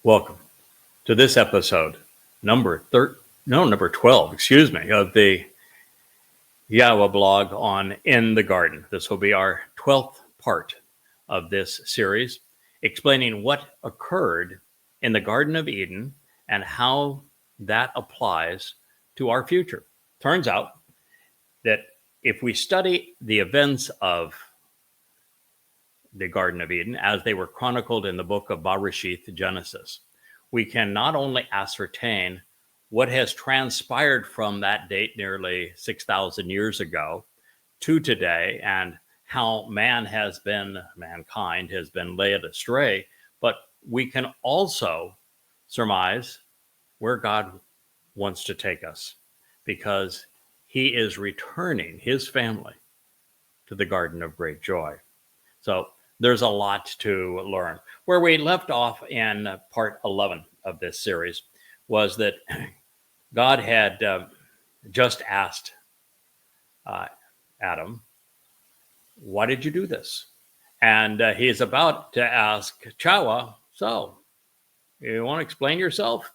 Welcome to this episode, number 12, of the YAHOWah blog on In the Garden. This will be our 12th part of this series, explaining what occurred in the Garden of Eden and how that applies to our future. Turns out that if we study the events of the Garden of Eden as they were chronicled in the book of Bereshith, Genesis, we can not only ascertain what has transpired from that date nearly 6,000 years ago to today and how mankind has been led astray, but we can also surmise where God wants to take us, because he is returning his family to the Garden of Great Joy. So there's a lot to learn. Where we left off in part 11 of this series was that God had just asked Adam, why did you do this? And he's about to ask Towrah, so you want to explain yourself?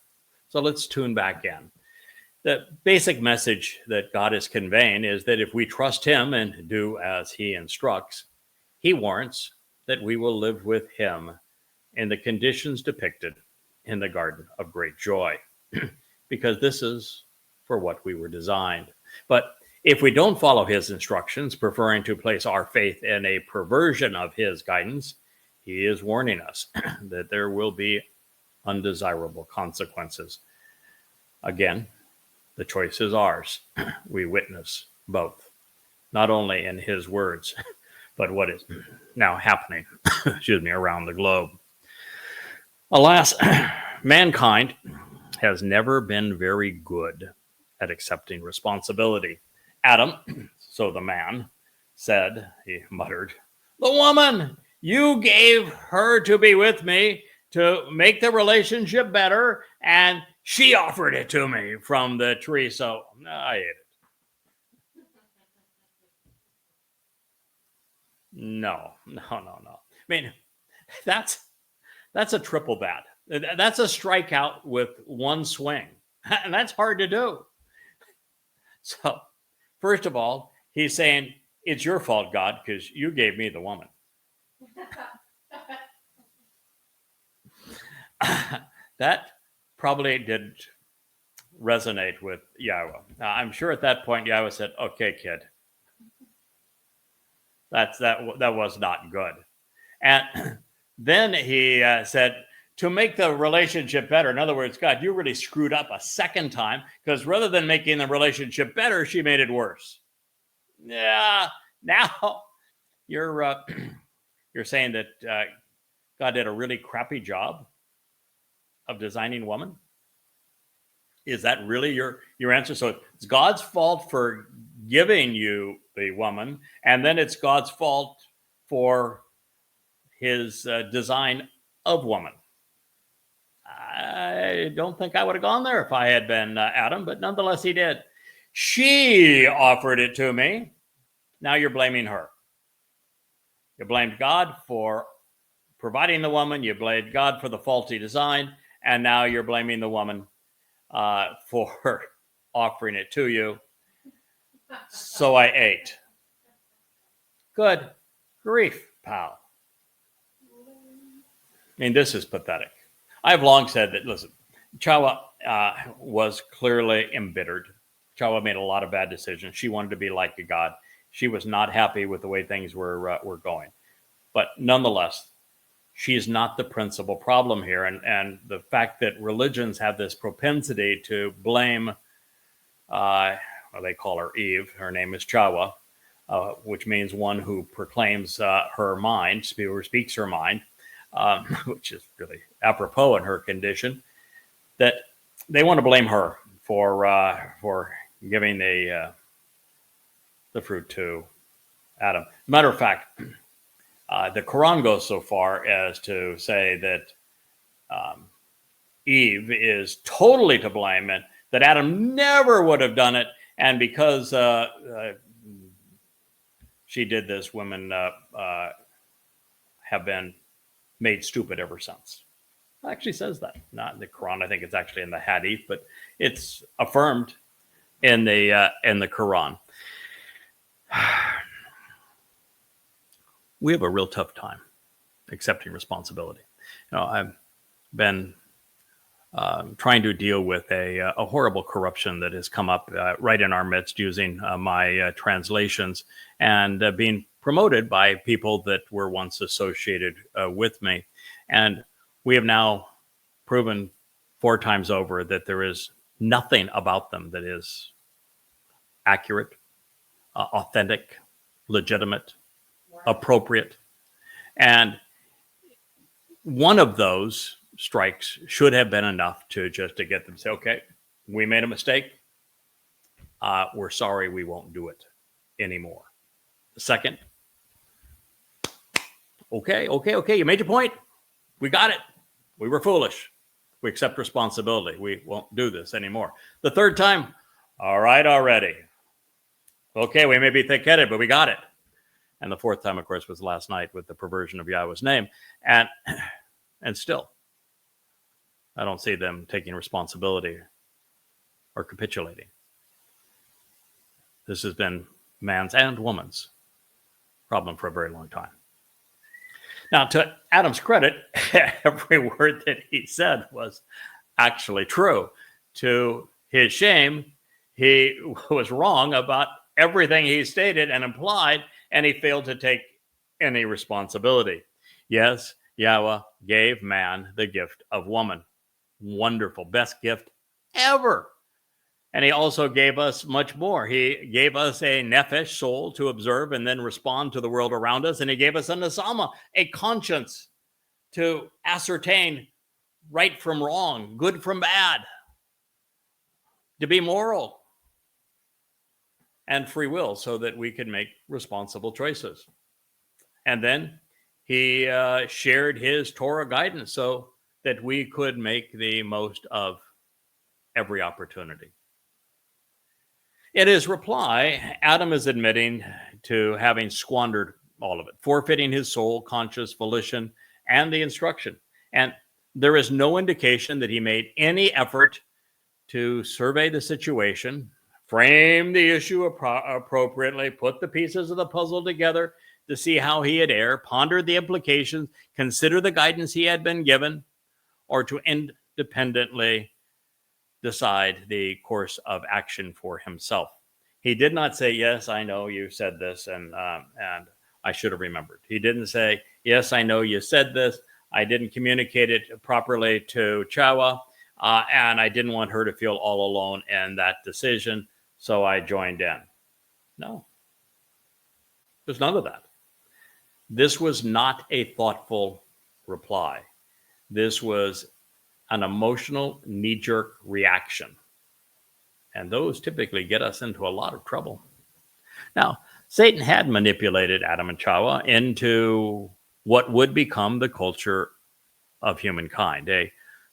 So let's tune back in. The basic message that God is conveying is that if we trust him and do as he instructs, he warrants that we will live with him in the conditions depicted in the Garden of Great Joy, because this is for what we were designed. But if we don't follow his instructions, preferring to place our faith in a perversion of his guidance, he is warning us that there will be undesirable consequences. Again, the choice is ours. We witness both, not only in his words, but what is now happening, around the globe. Alas, mankind has never been very good at accepting responsibility. Adam, so the man, said, he muttered, "The woman, you gave her to be with me to make the relationship better, and she offered it to me from the tree, so I ate it." No. I mean, that's a triple bat. That's a strikeout with one swing. And that's hard to do. So, first of all, he's saying, it's your fault, God, because you gave me the woman. That probably didn't resonate with YAHOWah. I'm sure at that point, YAHOWah said, okay, kid. That was not good. And then he said, to make the relationship better. In other words, God, you really screwed up a second time, because rather than making the relationship better, she made it worse. Yeah, now you're saying that God did a really crappy job of designing woman? Is that really your answer? So it's God's fault for giving you the woman, and then it's God's fault for his design of woman. I don't think I would have gone there if I had been Adam, but nonetheless he did. She offered it to me. Now you're blaming her. You blamed God for providing the woman. You blamed God for the faulty design. And now you're blaming the woman for offering it to you. So I ate. Good grief, pal. I mean, this is pathetic. I've long said that, listen, Towrah was clearly embittered. Towrah made a lot of bad decisions. She wanted to be like a God. She was not happy with the way things were going. But nonetheless, she is not the principal problem here. And the fact that religions have this propensity to blame, they call her Eve. Her name is Towrah, which means one who proclaims her mind, or speaks her mind, which is really apropos in her condition, that they want to blame her for giving the fruit to Adam. As a matter of fact, the Quran goes so far as to say that Eve is totally to blame, and that Adam never would have done it. And because she did this, women have been made stupid ever since. actually says that. Not in the Quran. I think it's actually in the Hadith, but it's affirmed in the Quran. We have a real tough time accepting responsibility. I've been trying to deal with a horrible corruption that has come up right in our midst using my translations and being promoted by people that were once associated with me. And we have now proven 4 times over that there is nothing about them that is accurate, authentic, legitimate, appropriate. And one of those strikes should have been enough to get them to say, okay, we made a mistake. We're sorry, we won't do it anymore. Second, okay, you made your point. We got it. We were foolish. We accept responsibility. We won't do this anymore. The third time, all right already. Okay, we may be thick-headed, but we got it. And the fourth time, of course, was last night with the perversion of Yahweh's name. And still, I don't see them taking responsibility or capitulating. This has been man's and woman's problem for a very long time. Now, to Adam's credit, every word that he said was actually true. To his shame, he was wrong about everything he stated and implied, and he failed to take any responsibility. Yes, Yahweh gave man the gift of woman. Wonderful, best gift ever. And he also gave us much more. He gave us a nephesh, soul, to observe and then respond to the world around us. And he gave us a nesama, a conscience, to ascertain right from wrong, good from bad, to be moral, and free will so that we could make responsible choices. And then he shared his Torah guidance so that we could make the most of every opportunity. In his reply, Adam is admitting to having squandered all of it, forfeiting his soul, conscious, volition, and the instruction. And there is no indication that he made any effort to survey the situation, frame the issue appropriately, put the pieces of the puzzle together to see how he had erred, pondered the implications, consider the guidance he had been given, or to independently decide the course of action for himself. He did not say, yes, I know you said this, and I should have remembered. He didn't say, yes, I know you said this. I didn't communicate it properly to Towrah, and I didn't want her to feel all alone in that decision, so I joined in. No. There's none of that. This was not a thoughtful reply. This was an emotional knee-jerk reaction. And those typically get us into a lot of trouble. Now, Satan had manipulated Adam and Towrah into what would become the culture of humankind, a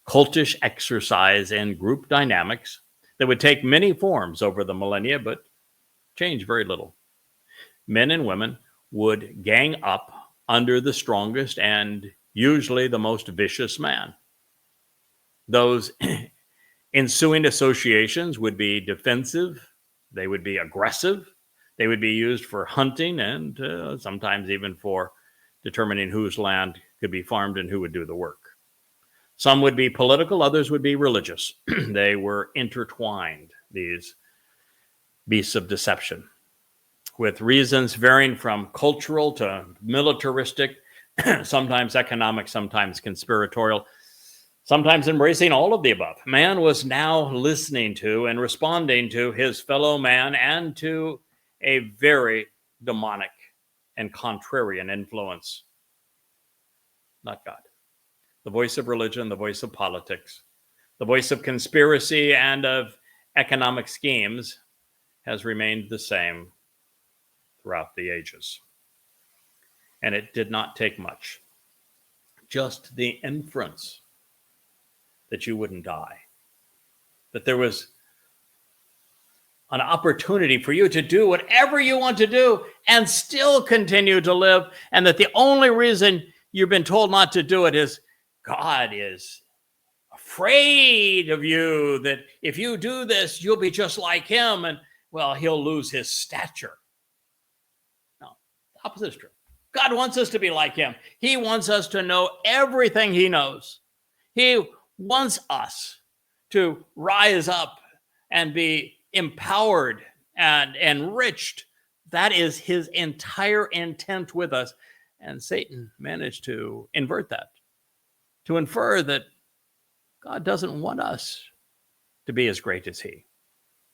cultish exercise in group dynamics that would take many forms over the millennia, but change very little. Men and women would gang up under the strongest and usually the most vicious man. Those ensuing associations would be defensive, they would be aggressive, they would be used for hunting and sometimes even for determining whose land could be farmed and who would do the work. Some would be political, others would be religious. They were intertwined, these beasts of deception, with reasons varying from cultural to militaristic, sometimes economic, sometimes conspiratorial, sometimes embracing all of the above. Man was now listening to and responding to his fellow man and to a very demonic and contrarian influence. Not God. The voice of religion, the voice of politics, the voice of conspiracy and of economic schemes has remained the same throughout the ages. And it did not take much. Just the inference that you wouldn't die, that there was an opportunity for you to do whatever you want to do and still continue to live, and that the only reason you've been told not to do it is God is afraid of you, that if you do this, you'll be just like him, and, well, he'll lose his stature. No, the opposite is true. God wants us to be like him. He wants us to know everything he knows. He wants us to rise up and be empowered and enriched. That is his entire intent with us. And Satan managed to invert that, to infer that God doesn't want us to be as great as he,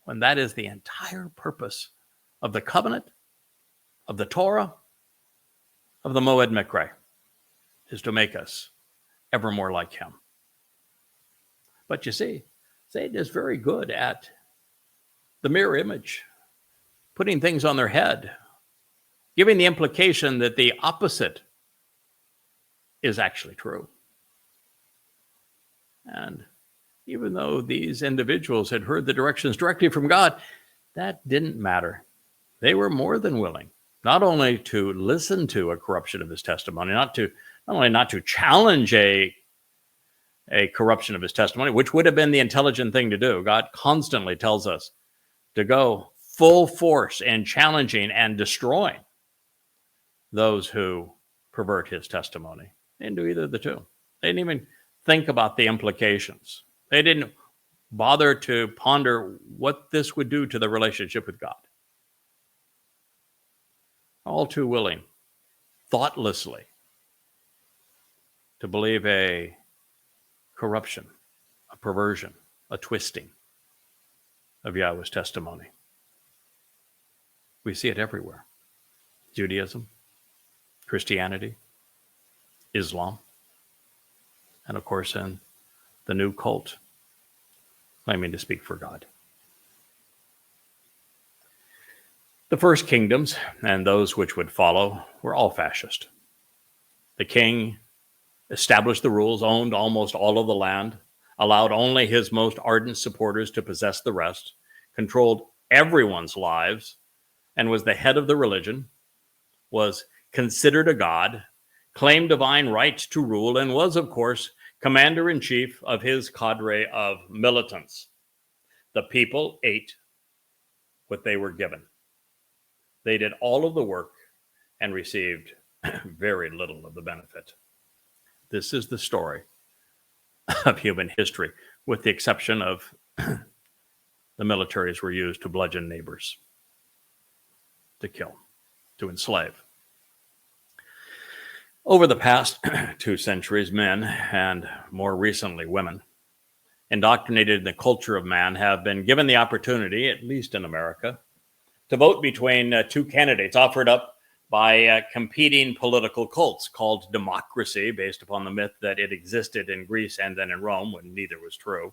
when that is the entire purpose of the covenant, of the Torah, of the Moed Mikra, is to make us ever more like him. But you see, Satan is very good at the mirror image, putting things on their head, giving the implication that the opposite is actually true. And even though these individuals had heard the directions directly from God, that didn't matter. They were more than willing, not only to listen to a corruption of his testimony, not only not to challenge a corruption of his testimony, which would have been the intelligent thing to do. God constantly tells us to go full force in challenging and destroying those who pervert his testimony. They didn't do either of the two. They didn't even think about the implications. They didn't bother to ponder what this would do to the relationship with God. All too willing, thoughtlessly, to believe a corruption, a perversion, a twisting of Yahweh's testimony. We see it everywhere. Judaism, Christianity, Islam, and of course in the new cult claiming to speak for God. The first kingdoms and those which would follow were all fascist. The king established the rules, owned almost all of the land, allowed only his most ardent supporters to possess the rest, controlled everyone's lives, and was the head of the religion, was considered a god, claimed divine rights to rule, and was, of course, commander-in-chief of his cadre of militants. The people ate what they were given. They did all of the work and received very little of the benefit. This is the story of human history, with the exception of the militaries were used to bludgeon neighbors, to kill, to enslave. Over the past 2 centuries, men, and more recently women, indoctrinated in the culture of man, have been given the opportunity, at least in America, to vote between 2 candidates offered up by competing political cults called democracy, based upon the myth that it existed in Greece and then in Rome, when neither was true.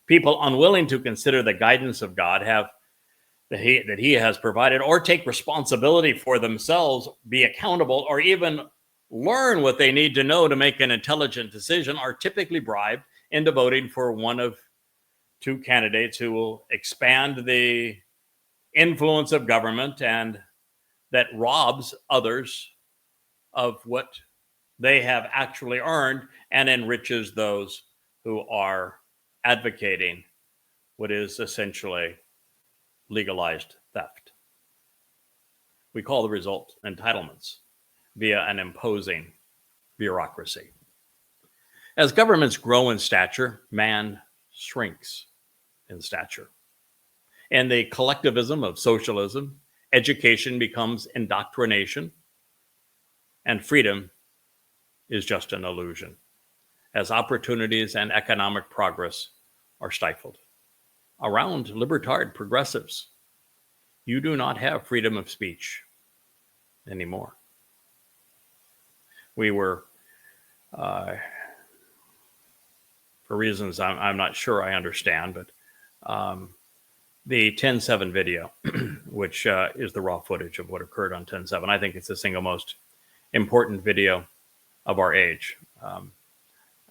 People unwilling to consider the guidance of God that he has provided, or take responsibility for themselves, be accountable, or even learn what they need to know to make an intelligent decision, are typically bribed into voting for one of 2 candidates who will expand the influence of government and that robs others of what they have actually earned and enriches those who are advocating what is essentially legalized theft. We call the result entitlements via an imposing bureaucracy. As governments grow in stature, man shrinks in stature. In the collectivism of socialism, education becomes indoctrination, and freedom is just an illusion, as opportunities and economic progress are stifled. Around libertard progressives, you do not have freedom of speech anymore. We were, for reasons I'm not sure I understand, but the 10/7 video, which is the raw footage of what occurred on 10/7. I think it's the single most important video of our age.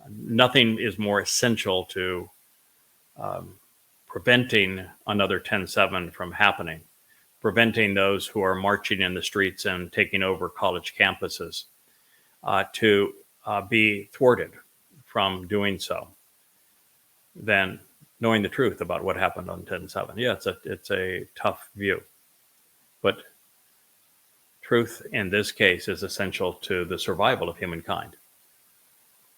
Nothing is more essential to preventing another 10/7 from happening, preventing those who are marching in the streets and taking over college campuses to be thwarted, from doing so than knowing the truth about what happened on 10/7. Yeah, it's a tough view, but truth in this case is essential to the survival of humankind.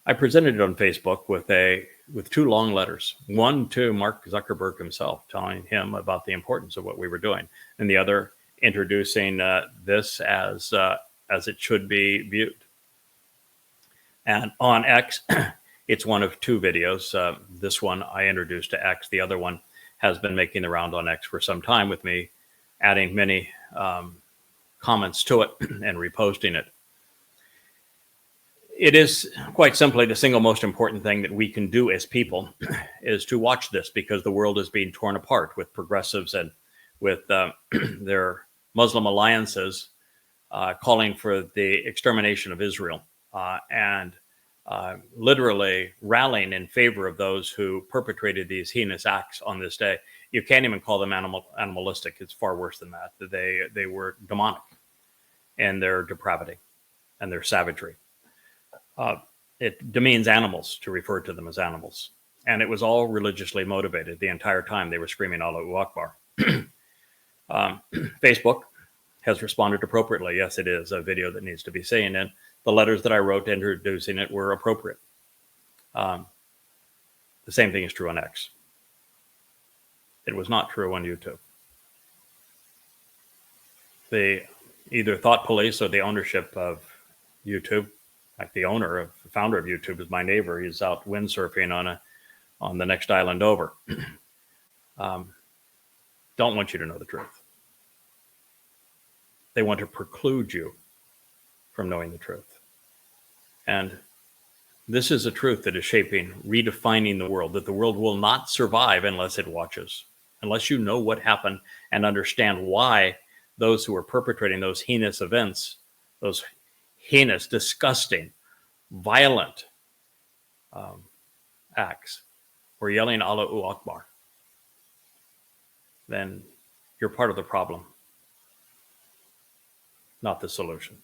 I presented it on Facebook with 2 long letters, one to Mark Zuckerberg himself, telling him about the importance of what we were doing, and the other introducing this as it should be viewed. And on X, it's one of 2 videos. This one I introduced to X. The other one has been making the round on X for some time, with me adding many comments to it and reposting it. It is quite simply the single most important thing that we can do as people is to watch this, because the world is being torn apart with progressives and with their Muslim alliances calling for the extermination of Israel and literally rallying in favor of those who perpetrated these heinous acts on this day. You can't even call them animalistic. It's far worse than that. They were demonic in their depravity and their savagery. It demeans animals to refer to them as animals. And it was all religiously motivated. The entire time they were screaming Allahu Akbar. Facebook has responded appropriately. Yes, it is a video that needs to be seen. And the letters that I wrote introducing it were appropriate. The same thing is true on X. It was not true on YouTube. The either thought police or the ownership of YouTube, like the founder of YouTube is my neighbor. He's out windsurfing on the next island over. Don't want you to know the truth. They want to preclude you from knowing the truth. And this is a truth that is redefining the world, that the world will not survive unless it watches, unless you know what happened and understand why those who are perpetrating those heinous events, those heinous, disgusting, violent acts, were yelling Allahu Akbar, then you're part of the problem, not the solution.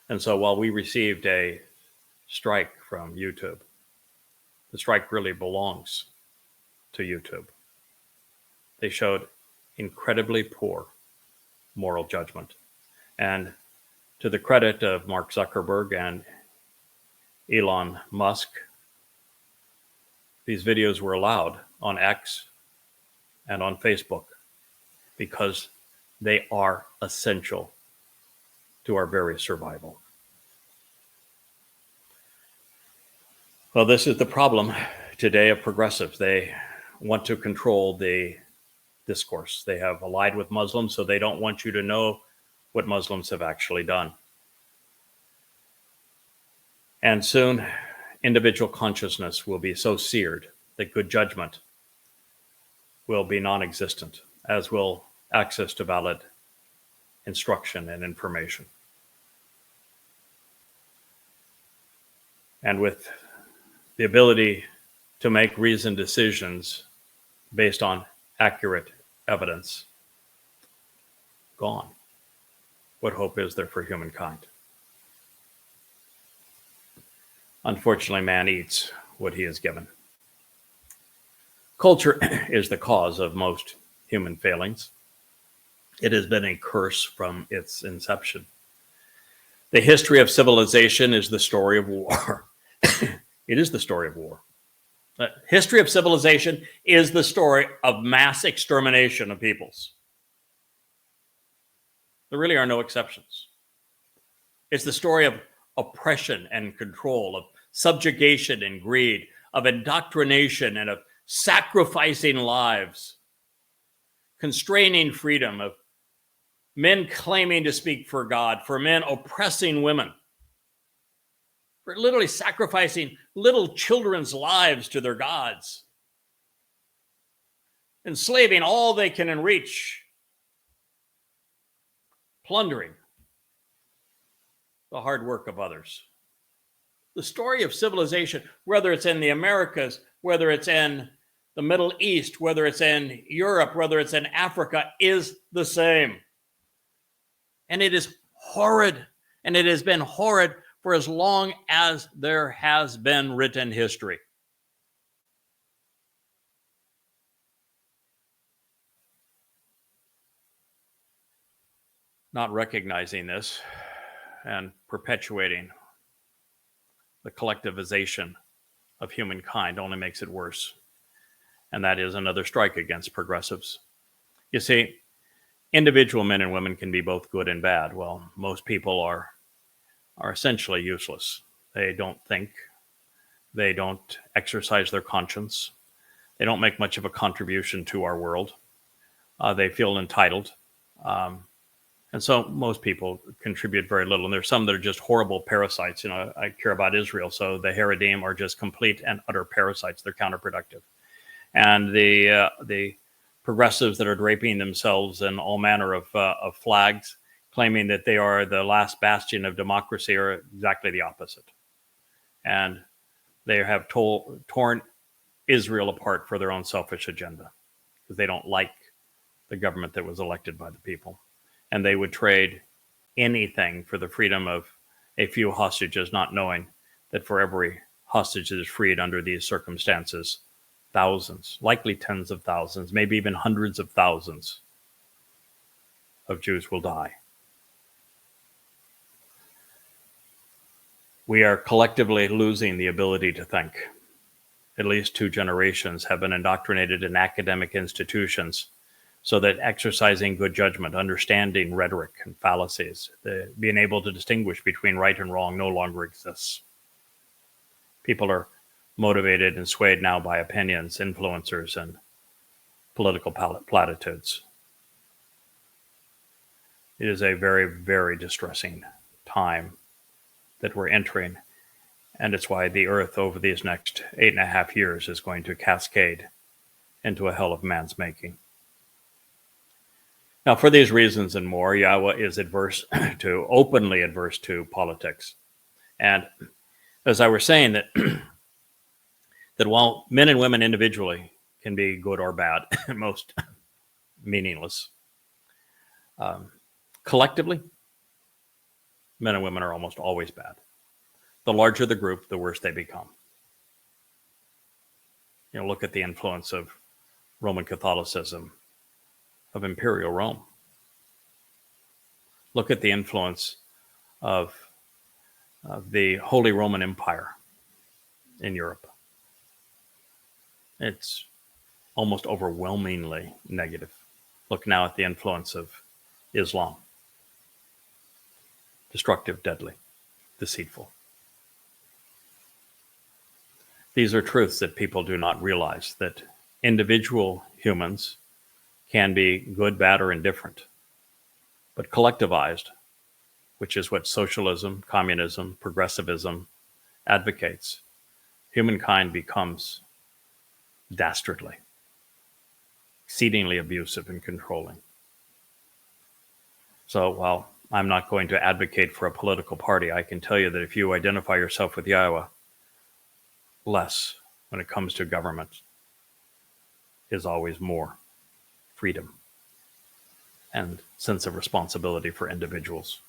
And so while we received a strike from YouTube, the strike really belongs to YouTube. They showed incredibly poor moral judgment. And to the credit of Mark Zuckerberg and Elon Musk, these videos were allowed on X and on Facebook because they are essential to our very survival. Well, this is the problem today of progressives. They want to control the discourse. They have allied with Muslims, so they don't want you to know what Muslims have actually done. And soon, individual consciousness will be so seared that good judgment will be non-existent, as will access to valid instruction and information. And with the ability to make reasoned decisions based on accurate evidence gone, what hope is there for humankind? Unfortunately, man eats what he is given. Culture is the cause of most human failings. It has been a curse from its inception. The history of civilization is the story of war. It is the story of war. The history of civilization is the story of mass extermination of peoples. There really are no exceptions. It's the story of oppression and control, of subjugation and greed, of indoctrination and of sacrificing lives, constraining freedom, of men claiming to speak for God, for men oppressing women, for literally sacrificing little children's lives to their gods, enslaving all they can reach, plundering the hard work of others. The story of civilization, whether it's in the Americas, whether it's in the Middle East, whether it's in Europe, whether it's in Africa, is the same. And it is horrid, and it has been horrid for as long as there has been written history. Not recognizing this and perpetuating the collectivization of humankind only makes it worse. And that is another strike against progressives. You see, individual men and women can be both good and bad. Well, most people are essentially useless. They don't think. They don't exercise their conscience. They don't make much of a contribution to our world. They feel entitled. And so most people contribute very little. And there's some that are just horrible parasites. You know, I care about Israel. So the Haredim are just complete and utter parasites. They're counterproductive. And the progressives that are draping themselves in all manner of flags, claiming that they are the last bastion of democracy, are exactly the opposite. And they have torn Israel apart for their own selfish agenda because they don't like the government that was elected by the people. And they would trade anything for the freedom of a few hostages, not knowing that for every hostage that is freed under these circumstances, thousands, likely tens of thousands, maybe even hundreds of thousands of Jews will die. We are collectively losing the ability to think. At least 2 generations have been indoctrinated in academic institutions so that exercising good judgment, understanding rhetoric and fallacies, being able to distinguish between right and wrong no longer exists. People are motivated and swayed now by opinions, influencers, and political platitudes. It is a very, very distressing time that we're entering, and it's why the earth over these next 8.5 years is going to cascade into a hell of man's making. Now, for these reasons and more, YAHOWAH is openly adverse to politics. And as I was saying, that while men and women individually can be good or bad, most meaningless, collectively, men and women are almost always bad. The larger the group, the worse they become. You know, look at the influence of Roman Catholicism, of Imperial Rome. Look at the influence of the Holy Roman Empire in Europe. It's almost overwhelmingly negative. Look now at the influence of Islam. Destructive, deadly, deceitful. These are truths that people do not realize, that individual humans can be good, bad, or indifferent. But collectivized, which is what socialism, communism, progressivism advocates, humankind becomes dastardly, exceedingly abusive and controlling. So while I'm not going to advocate for a political party, I can tell you that if you identify yourself with YAHOWAH, less when it comes to government is always more. Freedom and sense of responsibility for individuals.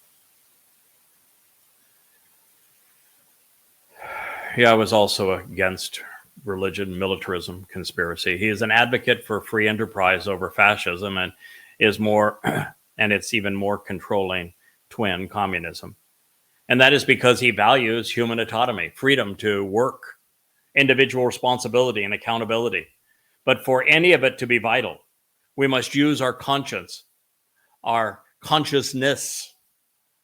YAHOWAH is also against religion, militarism, conspiracy. He is an advocate for free enterprise over fascism and is more, and it's even more controlling twin, communism. And that is because he values human autonomy, freedom to work, individual responsibility and accountability. But for any of it to be vital, we must use our conscience, our consciousness,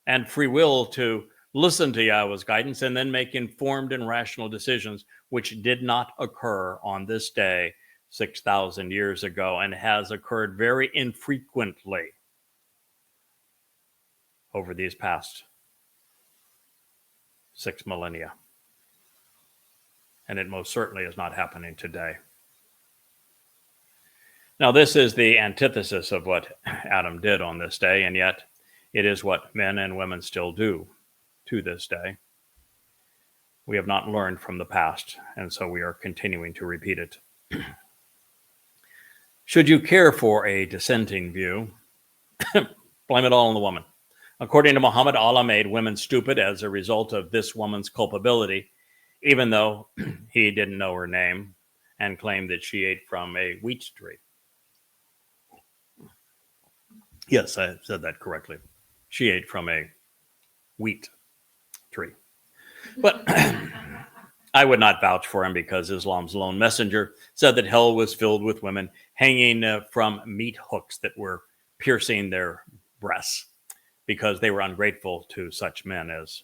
and free will to listen to YAHOWAH's guidance and then make informed and rational decisions, which did not occur on this day 6,000 years ago and has occurred very infrequently over these past 6 millennia. And it most certainly is not happening today. Now, this is the antithesis of what Adam did on this day, and yet it is what men and women still do to this day. We have not learned from the past, and so we are continuing to repeat it. Should you care for a dissenting view, blame it all on the woman. According to Muhammad, Allah made women stupid as a result of this woman's culpability, even though he didn't know her name and claimed that she ate from a wheat tree. Yes, I said that correctly. She ate from a wheat tree. But I would not vouch for him because Islam's lone messenger said that hell was filled with women hanging from meat hooks that were piercing their breasts because they were ungrateful to such men as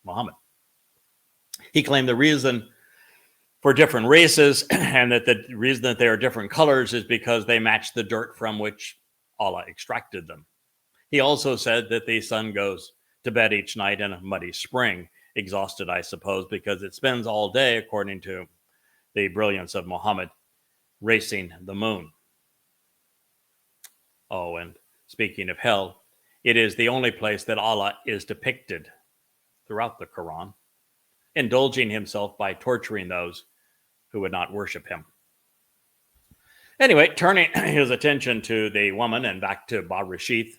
Muhammad. He claimed the reason for different races and that the reason that they are different colors is because they match the dirt from which Allah extracted them. He also said that the sun goes to bed each night in a muddy spring, exhausted, I suppose, because it spends all day, according to the brilliance of Muhammad, racing the moon. Oh, and speaking of hell, it is the only place that Allah is depicted throughout the Quran, indulging himself by torturing those who would not worship him. Anyway, turning his attention to the woman and back to Barashith,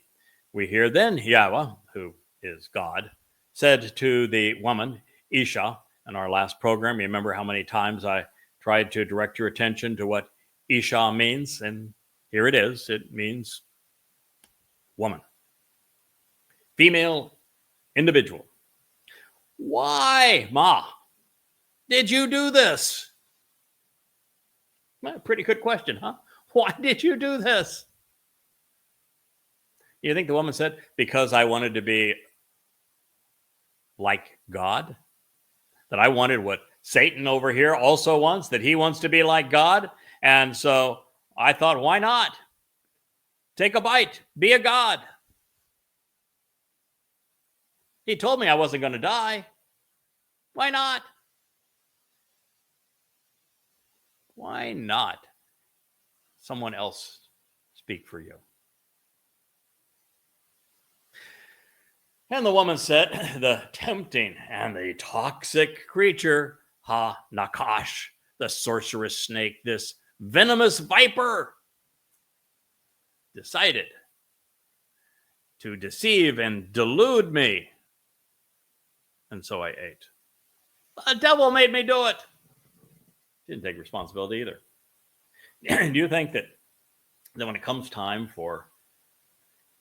we hear then Yahweh, who is God, said to the woman, Isha, in our last program. You remember how many times I tried to direct your attention to what Isha means? And here it is. It means woman. Female individual. Why, Ma, did you do this? Well, pretty good question, huh? Why did you do this? You think the woman said, because I wanted to be like God? That I wanted what Satan over here also wants, that he wants to be like God? And so I thought, why not? Take a bite, be a God. He told me I wasn't going to die. Why not? Why not someone else speak for you? And the woman said, the tempting and the toxic creature, Nakash, the sorceress snake, this venomous viper, decided to deceive and delude me. And so I ate. The devil made me do it. Didn't take responsibility either. Do you think that when it comes time for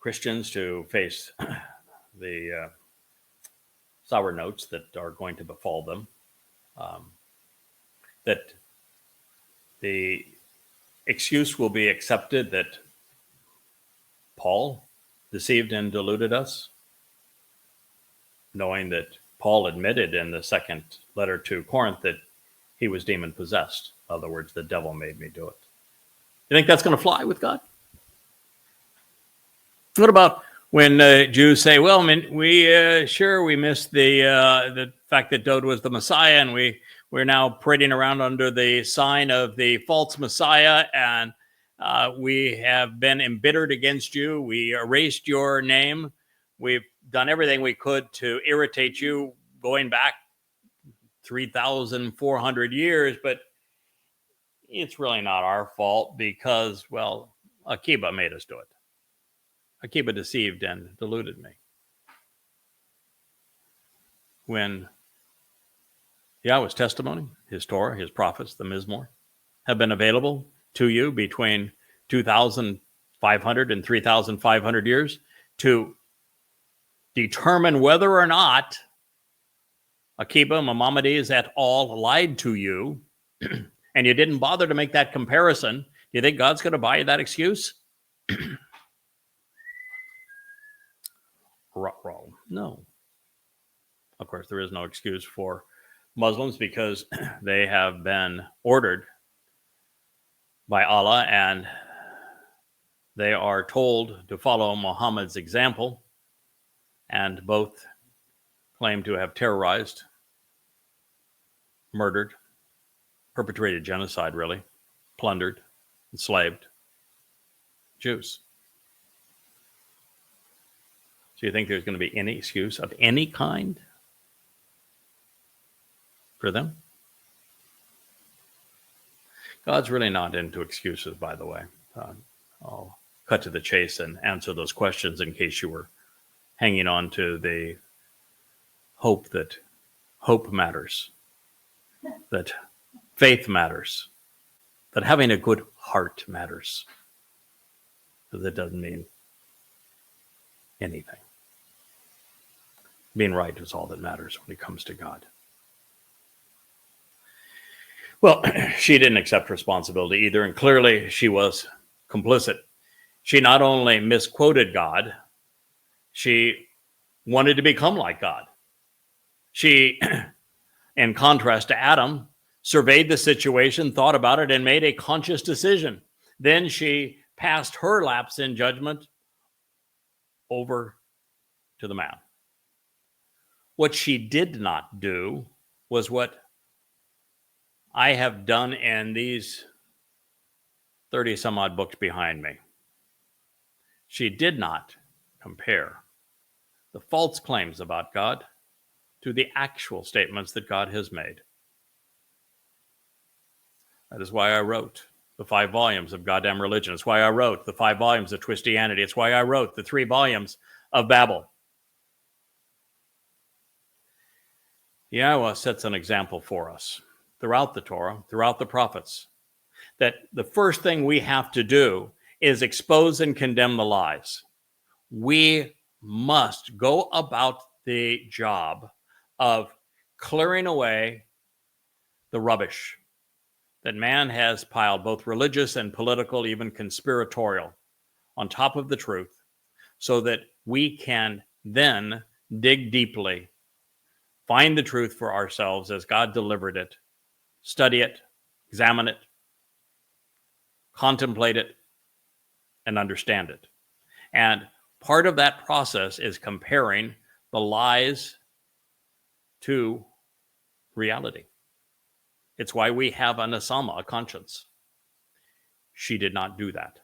Christians to face the sour notes that are going to befall them, that the excuse will be accepted that Paul deceived and deluded us, knowing that Paul admitted in the second letter to Corinth that he was demon possessed. In other words, the devil made me do it. You think that's going to fly with God? What about when Jews say, well, I mean, we missed the fact that Dode was the Messiah, and we're now parading around under the sign of the false Messiah, and we have been embittered against you. We erased your name. We've done everything we could to irritate you, going back 3,400 years, but it's really not our fault because, well, Akiba made us do it. Akiba deceived and deluded me. When Yahweh's testimony, his Torah, his prophets, the Mizmor, have been available to you between 2,500 and 3,500 years to determine whether or not Akiba, Maimonides et al. Lied to you, and you didn't bother to make that comparison, do you think God's going to buy you that excuse? No. Of course, there is no excuse for Muslims because they have been ordered by Allah and they are told to follow Muhammad's example, and both claim to have terrorized, murdered, perpetrated genocide, really, plundered, enslaved Jews. So you think there's going to be any excuse of any kind for them? God's really not into excuses, by the way. I'll cut to the chase and answer those questions in case you were hanging on to the hope that hope matters, that faith matters, that having a good heart matters. Because it doesn't mean anything. Being right is all that matters when it comes to God. Well, she didn't accept responsibility either, and clearly she was complicit. She not only misquoted God, she wanted to become like God. She, in contrast to Adam, surveyed the situation, thought about it, and made a conscious decision. Then she passed her lapse in judgment over to the man. What she did not do was what I have done in these 30 some odd books behind me. She did not compare the false claims about God to the actual statements that God has made. That is why I wrote the 5 volumes of Goddamn Religion. It's why I wrote the 5 volumes of Twistianity. It's why I wrote the 3 volumes of Babel. YAHOWAH sets an example for us throughout the Torah, throughout the prophets, that the first thing we have to do is expose and condemn the lies. We must go about the job of clearing away the rubbish that man has piled, both religious and political, even conspiratorial, on top of the truth, so that we can then dig deeply, find the truth for ourselves as God delivered it, study it, examine it, contemplate it, and understand it. And part of that process is comparing the lies to reality. It's why we have an asama, a conscience. She did not do that.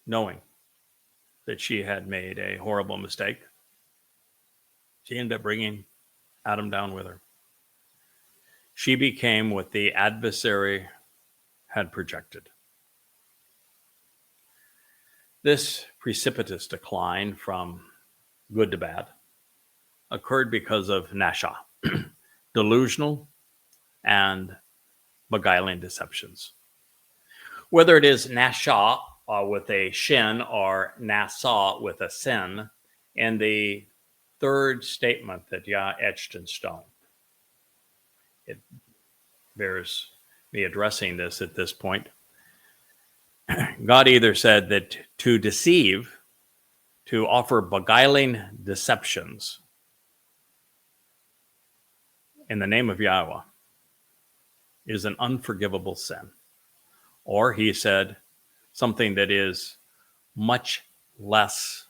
Knowing that she had made a horrible mistake, she ended up bringing Adam down with her. She became what the adversary had projected. This precipitous decline from good to bad occurred because of nasha, delusional and beguiling deceptions. Whether it is nasha with a shin or nasa with a sin, in the third statement that Yah etched in stone, it bears me addressing this at this point. God either said that to deceive, to offer beguiling deceptions in the name of YAHOWAH is an unforgivable sin. Or he said something that is much less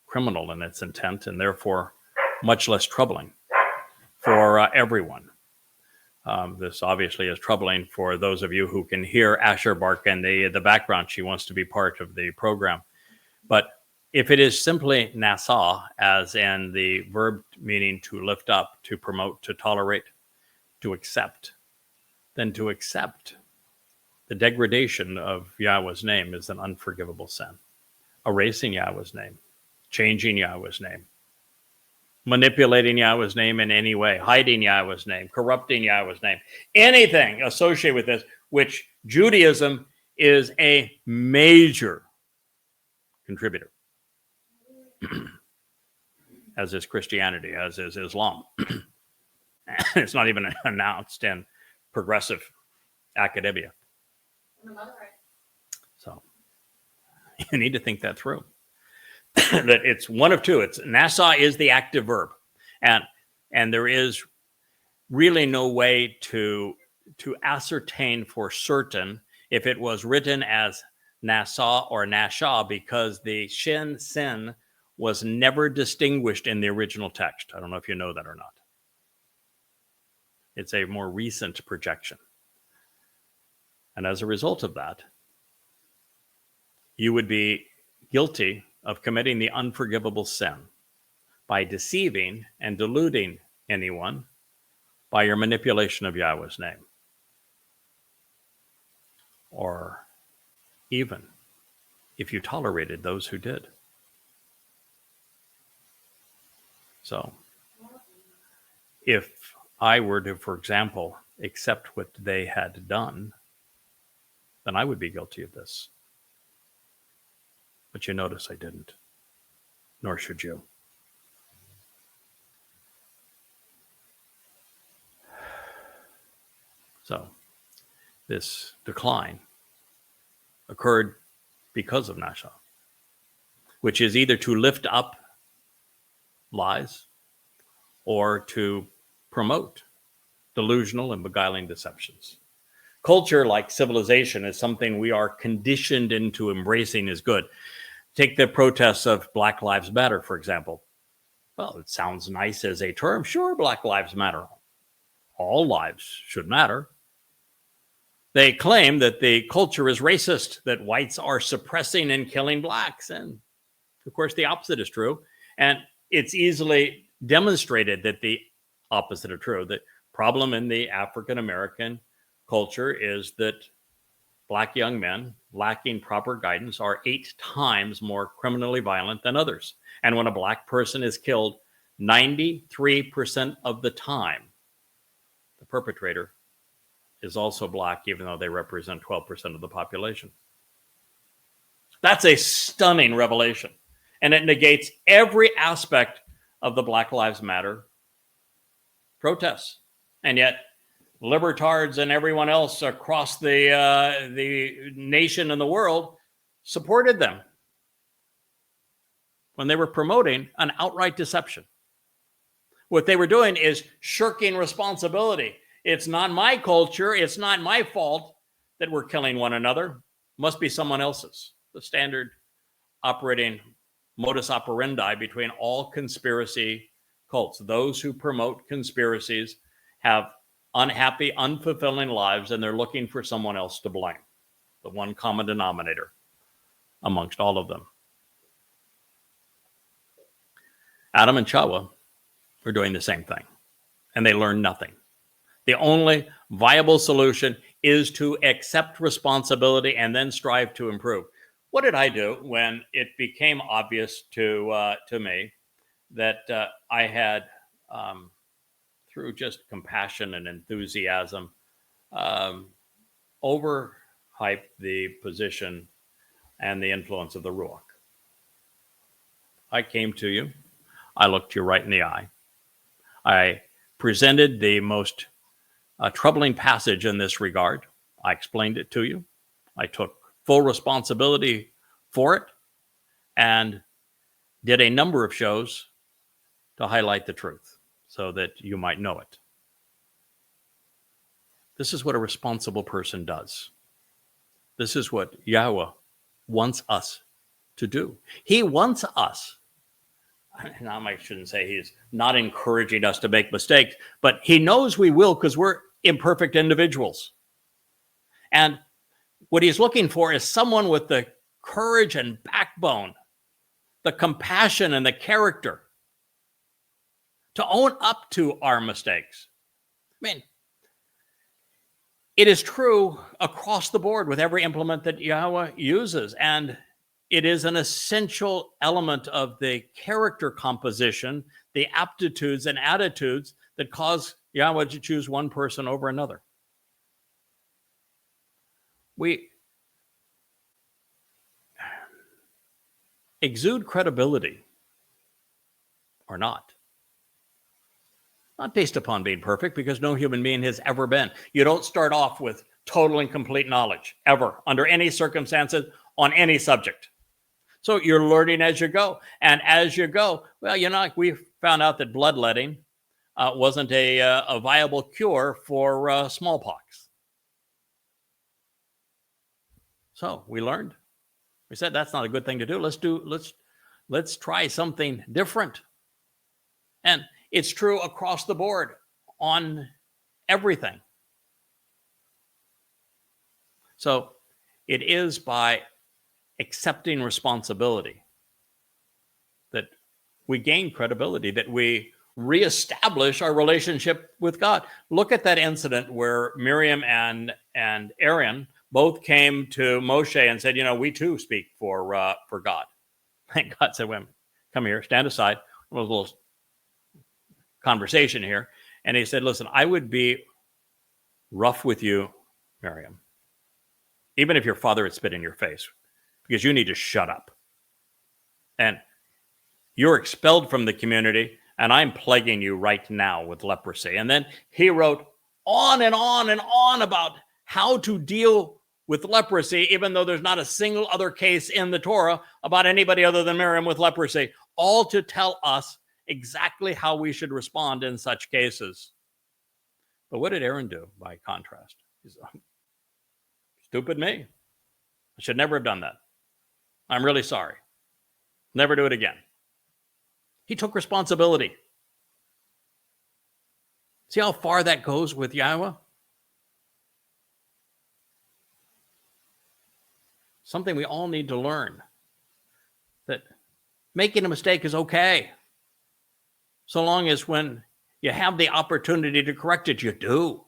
criminal in its intent and therefore much less troubling for everyone. This obviously is troubling for those of you who can hear Asher bark in the background. She wants to be part of the program. But if it is simply nasa, as in the verb meaning to lift up, to promote, to tolerate, to accept, then to accept the degradation of Yahweh's name is an unforgivable sin. Erasing Yahweh's name, changing Yahweh's name, manipulating Yahweh's name in any way, hiding Yahweh's name, corrupting Yahweh's name, anything associated with this, which Judaism is a major contributor, as is Christianity, as is Islam. It's not even announced in progressive academia. So you need to think that through. That it's one of two. It's nasa is the active verb, and there is really no way to ascertain for certain if it was written as nasa or nasha, because the shin sin was never distinguished in the original text. I don't know if you know that or not. It's a more recent projection, and as a result of that, you would be guilty of committing the unforgivable sin by deceiving and deluding anyone by your manipulation of Yahweh's name. or even if you tolerated those who did. So if I were to, for example, accept what they had done, then I would be guilty of this. But you notice I didn't, nor should you. So this decline occurred because of Nasha, which is either to lift up lies or to promote delusional and beguiling deceptions. Culture, like civilization, is something we are conditioned into embracing as good. Take the protests of Black Lives Matter, for example. Well, it sounds nice as a term. Sure, Black Lives Matter. All lives should matter. They claim that the culture is racist, that whites are suppressing and killing blacks. And of course, the opposite is true. And it's easily demonstrated that the opposite is true. The problem in the African-American culture is that Black young men lacking proper guidance are 8 times more criminally violent than others. And when a Black person is killed, 93% of the time, the perpetrator is also Black, even though they represent 12% of the population. That's a stunning revelation. And it negates every aspect of the Black Lives Matter protests. And yet, libertards and everyone else across the nation and the world supported them when they were promoting an outright deception. What they were doing is shirking responsibility. It's not my culture. It's not my fault that we're killing one another. Must be someone else's. The standard operating modus operandi between all conspiracy cults. Those who promote conspiracies have unhappy, unfulfilling lives, and they're looking for someone else to blame. The one common denominator amongst all of them. Adam and Chawah were doing the same thing, and they learned nothing. The only viable solution is to accept responsibility and then strive to improve. What did I do when it became obvious to me that I had, through just compassion and enthusiasm, overhyped the position and the influence of the Ruach? I came to you. I looked you right in the eye. I presented the most troubling passage in this regard. I explained it to you. I took full responsibility for it and did a number of shows to highlight the truth so that you might know it. This is what a responsible person does. This is what Yahweh wants us to do. He wants us, now I shouldn't say he's not encouraging us to make mistakes, but he knows we will because we're imperfect individuals. And what he's looking for is someone with the courage and backbone, the compassion and the character to own up to our mistakes. I mean, it is true across the board with every implement that Yahweh uses, and it is an essential element of the character composition, the aptitudes and attitudes that cause Yahweh to choose one person over another. We exude credibility or not based upon being perfect, because no human being has ever been. You don't start off with total and complete knowledge, ever, under any circumstances, on any subject. So you're learning as you go. And as you go, well, we found out that bloodletting wasn't a viable cure for smallpox. So we learned. We said that's not a good thing to do. Let's try something different. And it's true across the board on everything. So it is by accepting responsibility that we gain credibility, that we reestablish our relationship with God. Look at that incident where Miriam and Aaron both came to Moshe and said, we too speak for God. And God said, "Wait, come here, stand aside." There was a little conversation here. And he said, "Listen, I would be rough with you, Miriam, even if your father had spit in your face, because you need to shut up. And you're expelled from the community, and I'm plaguing you right now with leprosy." And then he wrote on and on and on about how to deal with leprosy, even though there's not a single other case in the Torah about anybody other than Miriam with leprosy, all to tell us exactly how we should respond in such cases. But what did Aaron do by contrast? He's stupid me. I should never have done that. I'm really sorry. Never do it again. He took responsibility. See how far that goes with Yahowah? Something we all need to learn. That making a mistake is okay. So long as when you have the opportunity to correct it, you do.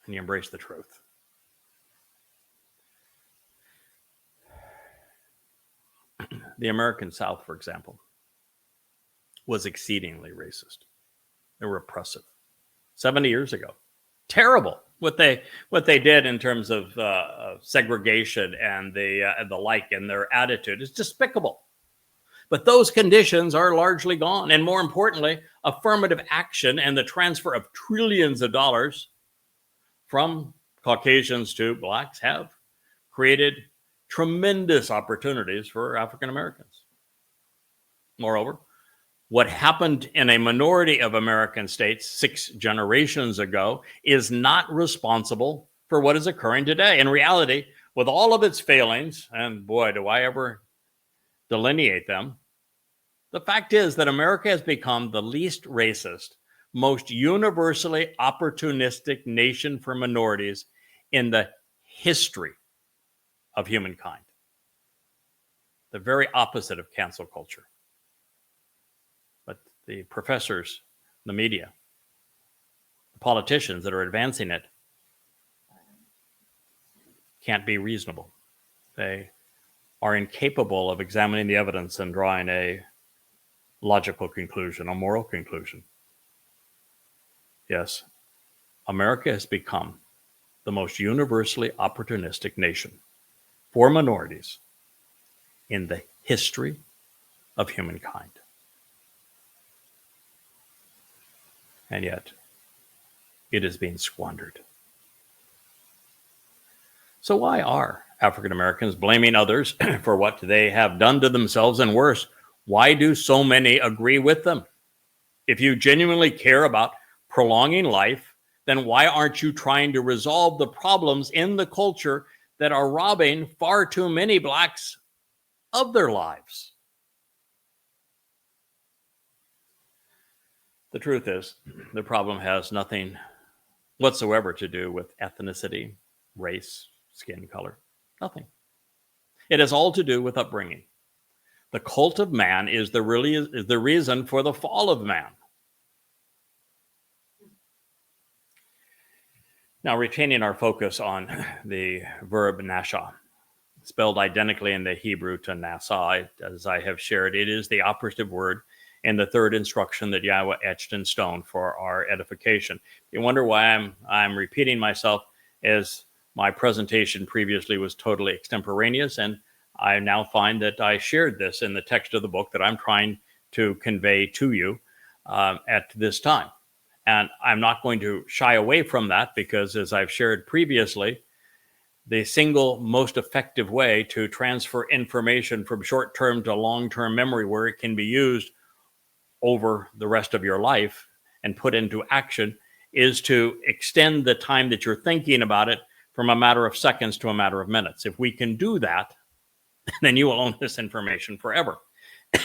And you embrace the truth. The American South, for example, was exceedingly racist. They were oppressive. 70 years ago. Terrible what they did in terms of segregation and the like, and their attitude is despicable. But those conditions are largely gone. And more importantly, affirmative action and the transfer of trillions of dollars from Caucasians to blacks have created tremendous opportunities for African Americans. Moreover, what happened in a minority of American states 6 generations ago is not responsible for what is occurring today. In reality, with all of its failings, and boy, do I ever delineate them, the fact is that America has become the least racist, most universally opportunistic nation for minorities in the history of humankind. The very opposite of cancel culture. But the professors, the media, the politicians that are advancing it can't be reasonable. They are incapable of examining the evidence and drawing a logical conclusion, a moral conclusion. Yes, America has become the most universally opportunistic nation for minorities in the history of humankind. And yet, it is being squandered. So why are African Americans blaming others for what they have done to themselves, and worse, why do so many agree with them? If you genuinely care about prolonging life, then why aren't you trying to resolve the problems in the culture that are robbing far too many blacks of their lives? The truth is, the problem has nothing whatsoever to do with ethnicity, race, skin color. Nothing. It has all to do with upbringing. The cult of man is the reason for the fall of man. Now, retaining our focus on the verb nasha, spelled identically in the Hebrew to nasa, as I have shared, it is the operative word in the third instruction that Yahowah etched in stone for our edification. You wonder why I'm repeating myself, as my presentation previously was totally extemporaneous, and I now find that I shared this in the text of the book that I'm trying to convey to you at this time. And I'm not going to shy away from that, because as I've shared previously, the single most effective way to transfer information from short-term to long-term memory, where it can be used over the rest of your life and put into action, is to extend the time that you're thinking about it from a matter of seconds to a matter of minutes. If we can do that, then you will own this information forever.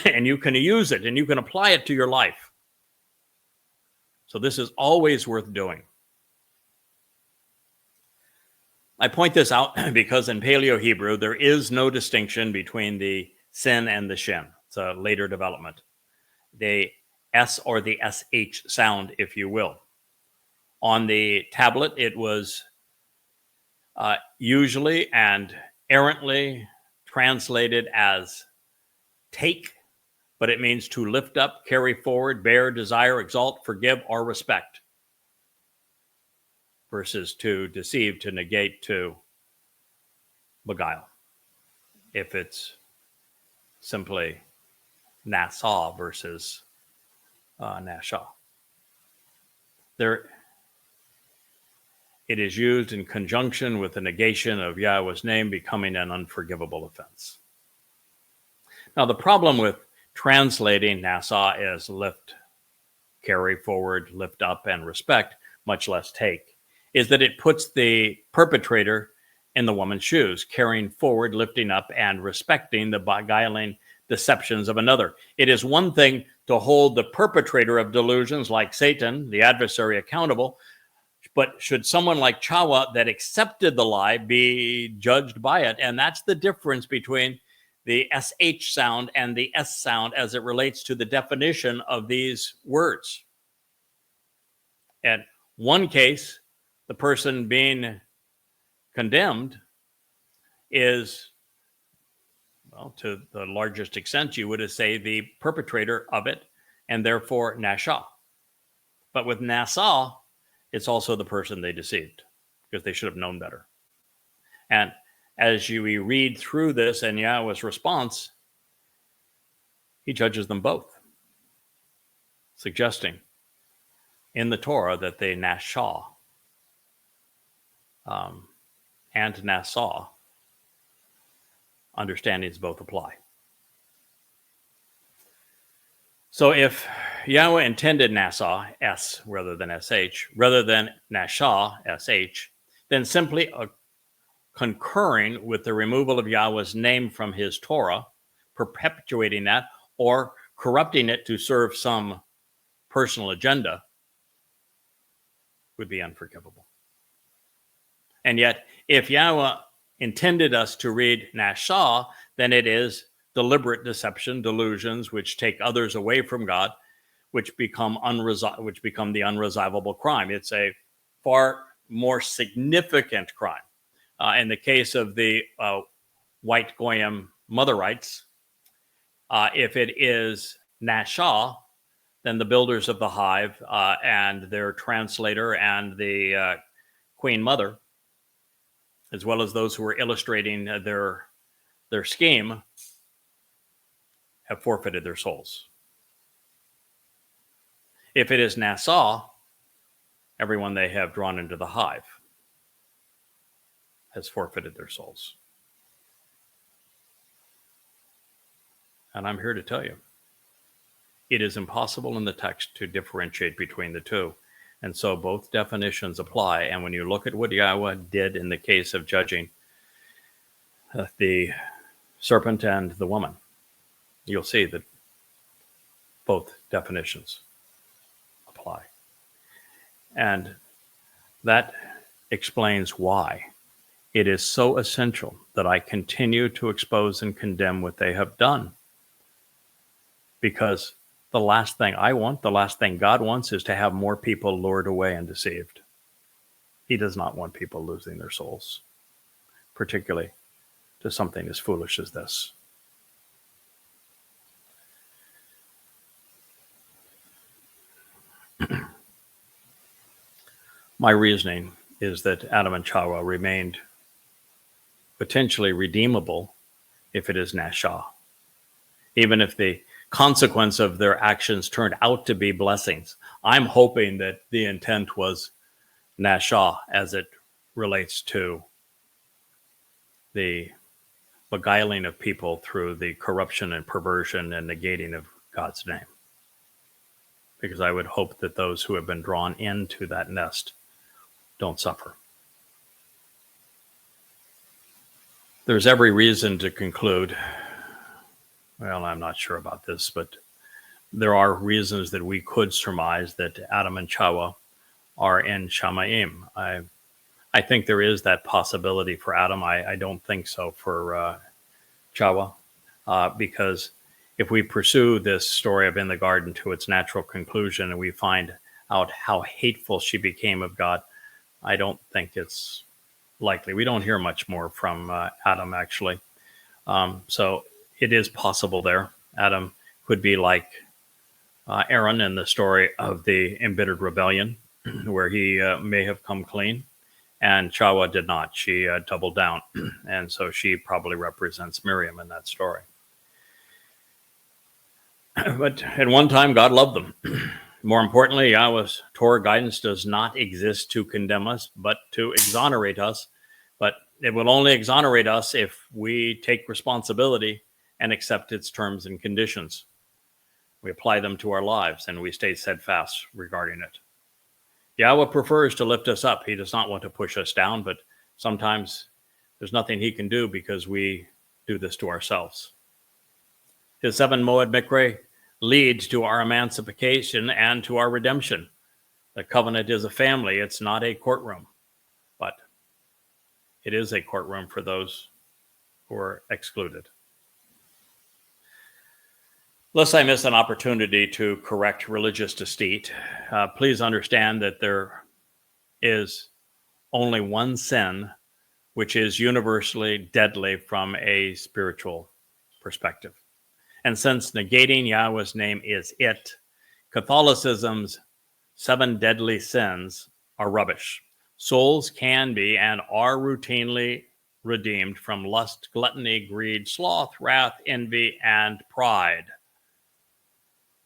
And you can use it and you can apply it to your life. So this is always worth doing. I point this out because in Paleo Hebrew, there is no distinction between the sin and the shin. It's a later development. The S or the SH sound, if you will. On the tablet, it was usually and errantly translated as take, but it means to lift up, carry forward, bear, desire, exalt, forgive, or respect, versus to deceive, to negate, to beguile. If it's simply Nassau versus Nashah. It is used in conjunction with the negation of Yahweh's name, becoming an unforgivable offense. Now, the problem with translating Nassau as lift, carry forward, lift up, and respect, much less take, is that it puts the perpetrator in the woman's shoes, carrying forward, lifting up, and respecting the beguiling deceptions of another. It is one thing to hold the perpetrator of delusions like Satan, the adversary, accountable, but should someone like Yahowah that accepted the lie be judged by it? And that's the difference between the SH sound and the S sound as it relates to the definition of these words. In one case, the person being condemned is, well, to the largest extent, you would say the perpetrator of it, and therefore Nashah. But with Nassau, it's also the person they deceived, because they should have known better. And as we read through this and Yahweh's response, he judges them both, suggesting in the Torah that they Nashah and Nassau understandings both apply. So if Yahweh intended Nassau, S rather than SH, rather than Nashah, SH, then simply concurring with the removal of Yahweh's name from his Torah, perpetuating that, or corrupting it to serve some personal agenda would be unforgivable. And yet, if Yahweh intended us to read Nashah, then it is deliberate deception, delusions, which take others away from God, which become the unresolvable crime. It's a far more significant crime. In the case of the white Goyim mother rights, if it is Nashah, then the builders of the hive and their translator and the queen mother, as well as those who were illustrating their scheme, have forfeited their souls. If it is Nassau, everyone they have drawn into the hive has forfeited their souls. And I'm here to tell you, it is impossible in the text to differentiate between the two. And so both definitions apply. And when you look at what Yahweh did in the case of judging the serpent and the woman, you'll see that both definitions apply. And that explains why it is so essential that I continue to expose and condemn what they have done. Because the last thing I want, the last thing God wants, is to have more people lured away and deceived. He does not want people losing their souls, particularly to something as foolish as this. My reasoning is that Adam and Yahowah remained potentially redeemable if it is Nashah. Even if the consequence of their actions turned out to be blessings, I'm hoping that the intent was Nashah as it relates to the beguiling of people through the corruption and perversion and negating of God's name. Because I would hope that those who have been drawn into that nest don't suffer. There's every reason to conclude, well, I'm not sure about this, but there are reasons that we could surmise that Adam and Yahowah are in Shamayim. I think there is that possibility for Adam. I don't think so for Yahowah, because if we pursue this story of in the garden to its natural conclusion and we find out how hateful she became of God, I don't think it's likely. We don't hear much more from Adam, actually. So it is possible there. Adam could be like Aaron in the story of the embittered rebellion, where he may have come clean, and Yahowah did not. She doubled down, and so she probably represents Miriam in that story. But at one time, God loved them. More importantly, Yahowah's Torah guidance does not exist to condemn us, but to exonerate us. But it will only exonerate us if we take responsibility and accept its terms and conditions. We apply them to our lives, and we stay steadfast regarding it. Yahowah prefers to lift us up. He does not want to push us down, but sometimes there's nothing he can do because we do this to ourselves. His 7 Moed Mikre leads to our emancipation and to our redemption. The covenant is a family. It's not a courtroom, but it is a courtroom for those who are excluded. Lest I miss an opportunity to correct religious deceit, please understand that there is only one sin which is universally deadly from a spiritual perspective. And since negating Yahowah's name is it, Catholicism's 7 deadly sins are rubbish. Souls can be and are routinely redeemed from lust, gluttony, greed, sloth, wrath, envy, and pride,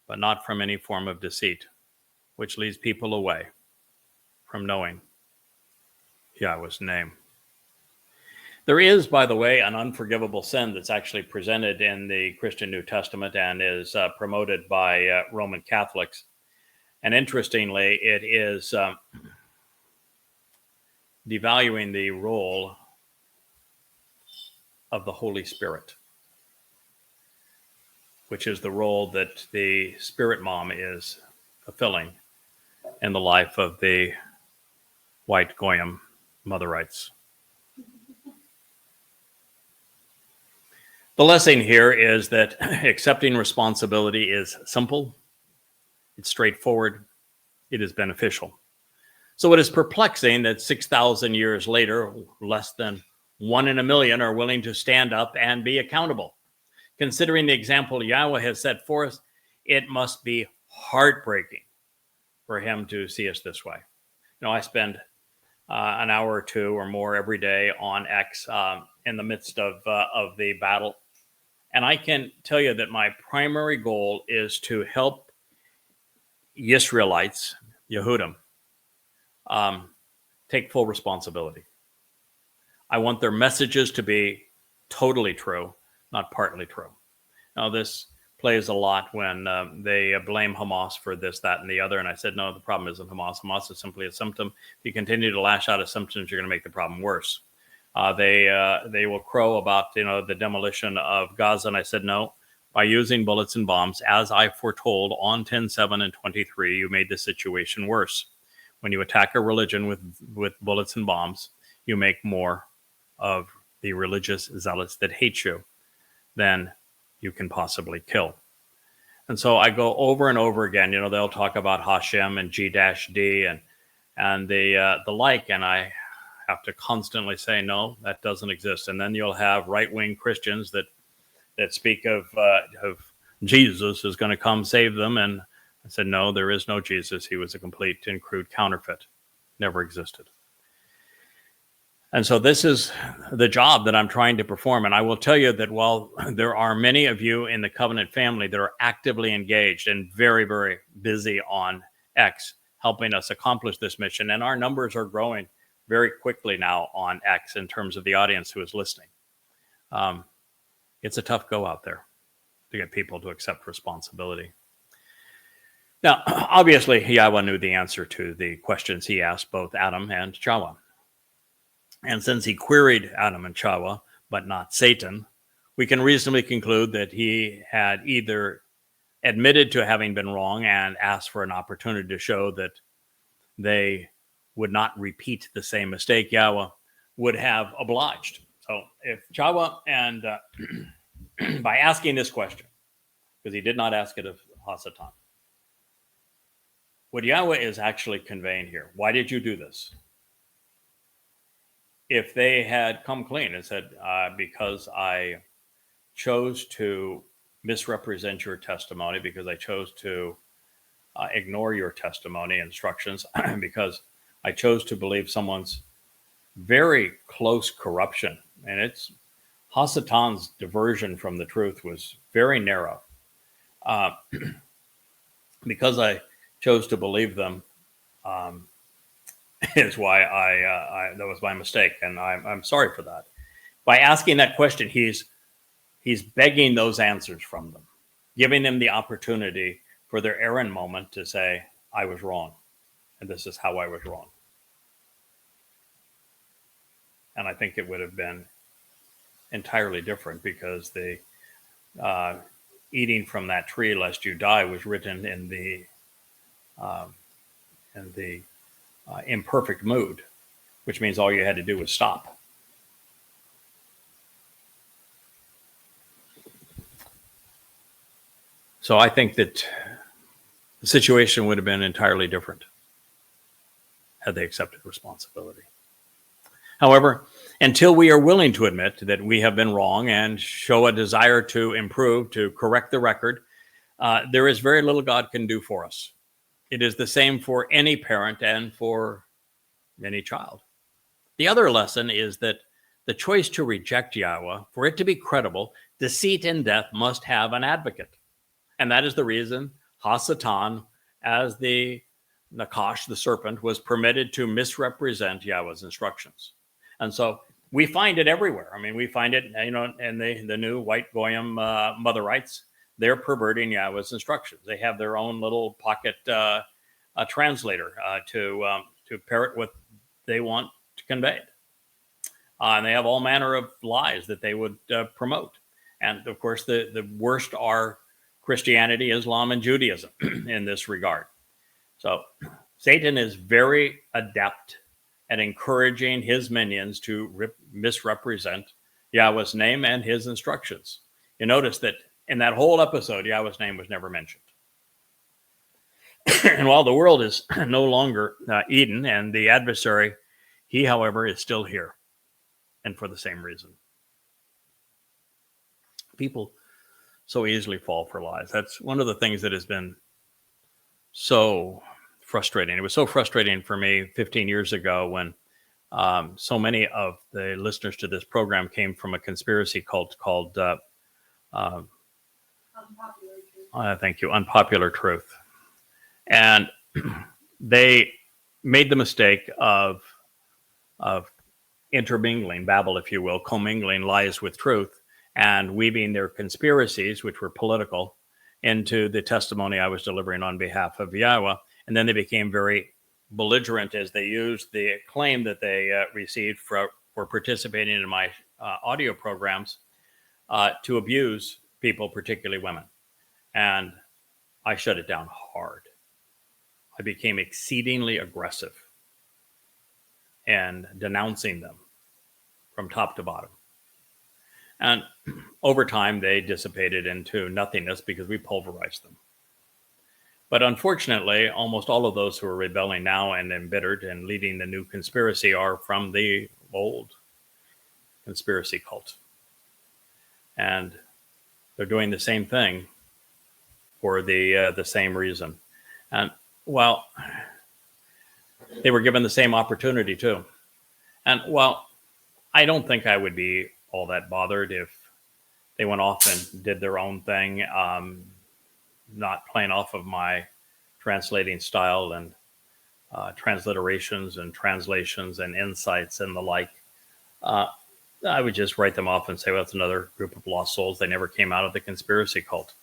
but not from any form of deceit, which leads people away from knowing Yahowah's name. There is, by the way, an unforgivable sin that's actually presented in the Christian New Testament and is promoted by Roman Catholics. And interestingly, it is devaluing the role of the Holy Spirit, which is the role that the Spirit Mom is fulfilling in the life of the white Goyim Motherites. The lesson here is that accepting responsibility is simple, it's straightforward, it is beneficial. So it is perplexing that 6,000 years later, less than 1 in a million are willing to stand up and be accountable. Considering the example Yahowah has set forth, it must be heartbreaking for him to see us this way. You know, I spend an hour or two or more every day on X in the midst of the battle. And I can tell you that my primary goal is to help Israelites, Yehudim, take full responsibility. I want their messages to be totally true, not partly true. Now, this plays a lot when they blame Hamas for this, that, and the other. And I said, no, the problem isn't Hamas. Hamas is simply a symptom. If you continue to lash out at symptoms, you're going to make the problem worse. They will crow about, the demolition of Gaza. And I said, no, by using bullets and bombs, as I foretold on 10/7 and 23, you made the situation worse. When you attack a religion with bullets and bombs, you make more of the religious zealots that hate you than you can possibly kill. And so I go over and over again. They'll talk about Hashem and G-D and the like, and I have to constantly say, no, that doesn't exist. And then you'll have right-wing Christians that speak of Jesus is going to come save them. And I said, no, there is no Jesus. He was a complete and crude counterfeit. Never existed. And so this is the job that I'm trying to perform. And I will tell you that while there are many of you in the covenant family that are actively engaged and very, very busy on X, helping us accomplish this mission, and our numbers are growing very quickly now on X in terms of the audience who is listening. It's a tough go out there to get people to accept responsibility. Now, obviously, Yahowah knew the answer to the questions he asked both Adam and Yahowah. And since he queried Adam and Yahowah, but not Satan, we can reasonably conclude that he had either admitted to having been wrong and asked for an opportunity to show that they would not repeat the same mistake. Yahowah would have obliged. So if Yahowah, and by asking this question, because he did not ask it of Hasatan, what Yahweh is actually conveying here, why did you do this? If they had come clean and said, because I chose to misrepresent your testimony, because I chose to ignore your testimony instructions, because I chose to believe someone's very close corruption, and it's Hasatan's diversion from the truth was very narrow. Because I chose to believe them, is why I that was my mistake, and I'm sorry for that. By asking that question, he's begging those answers from them, giving them the opportunity for their errand moment to say, I was wrong, and this is how I was wrong. And I think it would have been entirely different, because the eating from that tree lest you die was written in the imperfect mood, which means all you had to do was stop. So I think that the situation would have been entirely different had they accepted responsibility. However, until we are willing to admit that we have been wrong and show a desire to improve, to correct the record, there is very little God can do for us. It is the same for any parent and for any child. The other lesson is that the choice to reject Yahweh, for it to be credible, deceit and death must have an advocate. And that is the reason Hasatan, as the Nakash, the serpent, was permitted to misrepresent Yahweh's instructions. And so we find it everywhere. I mean, we find it, in the new white Goyim Motherites. They're perverting Yahweh's instructions. They have their own little pocket translator to parrot what they want to convey. And they have all manner of lies that they would promote. And of course, the worst are Christianity, Islam, and Judaism in this regard. So Satan is very adept at encouraging his minions to misrepresent Yahweh's name and his instructions. You notice that in that whole episode, Yahweh's name was never mentioned. And while the world is no longer Eden and the adversary, he, however, is still here, and for the same reason. People so easily fall for lies. That's one of the things that has been so frustrating. It was so frustrating for me 15 years ago when so many of the listeners to this program came from a conspiracy cult called Unpopular Truth. And they made the mistake of intermingling, Babel, if you will, commingling lies with truth and weaving their conspiracies, which were political, into the testimony I was delivering on behalf of Yahweh. And then they became very belligerent as they used the acclaim that they received for participating in my audio programs to abuse people, particularly women. And I shut it down hard. I became exceedingly aggressive and denouncing them from top to bottom. And over time, they dissipated into nothingness because we pulverized them. But unfortunately, almost all of those who are rebelling now and embittered and leading the new conspiracy are from the old conspiracy cult. And they're doing the same thing for the same reason. And well, they were given the same opportunity too. And well, I don't think I would be all that bothered if they went off and did their own thing, not playing off of my translating style and transliterations and translations and insights and the like. I would just write them off and say, well, it's another group of lost souls. They never came out of the conspiracy cult.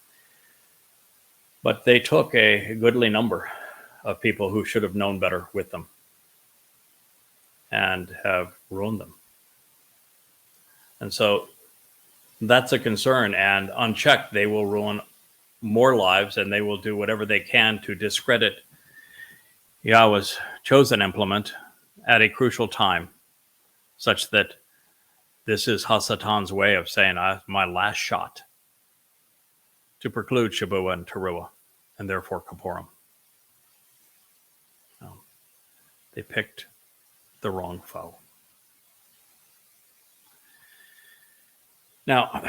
But they took a goodly number of people who should have known better with them and have ruined them. And so that's a concern. And unchecked, they will ruin more lives, and they will do whatever they can to discredit Yahweh's chosen implement at a crucial time, such that this is Hasatan's way of saying, my last shot to preclude Shabuah and Towrah, and therefore Kippurim. They picked the wrong foe. Now,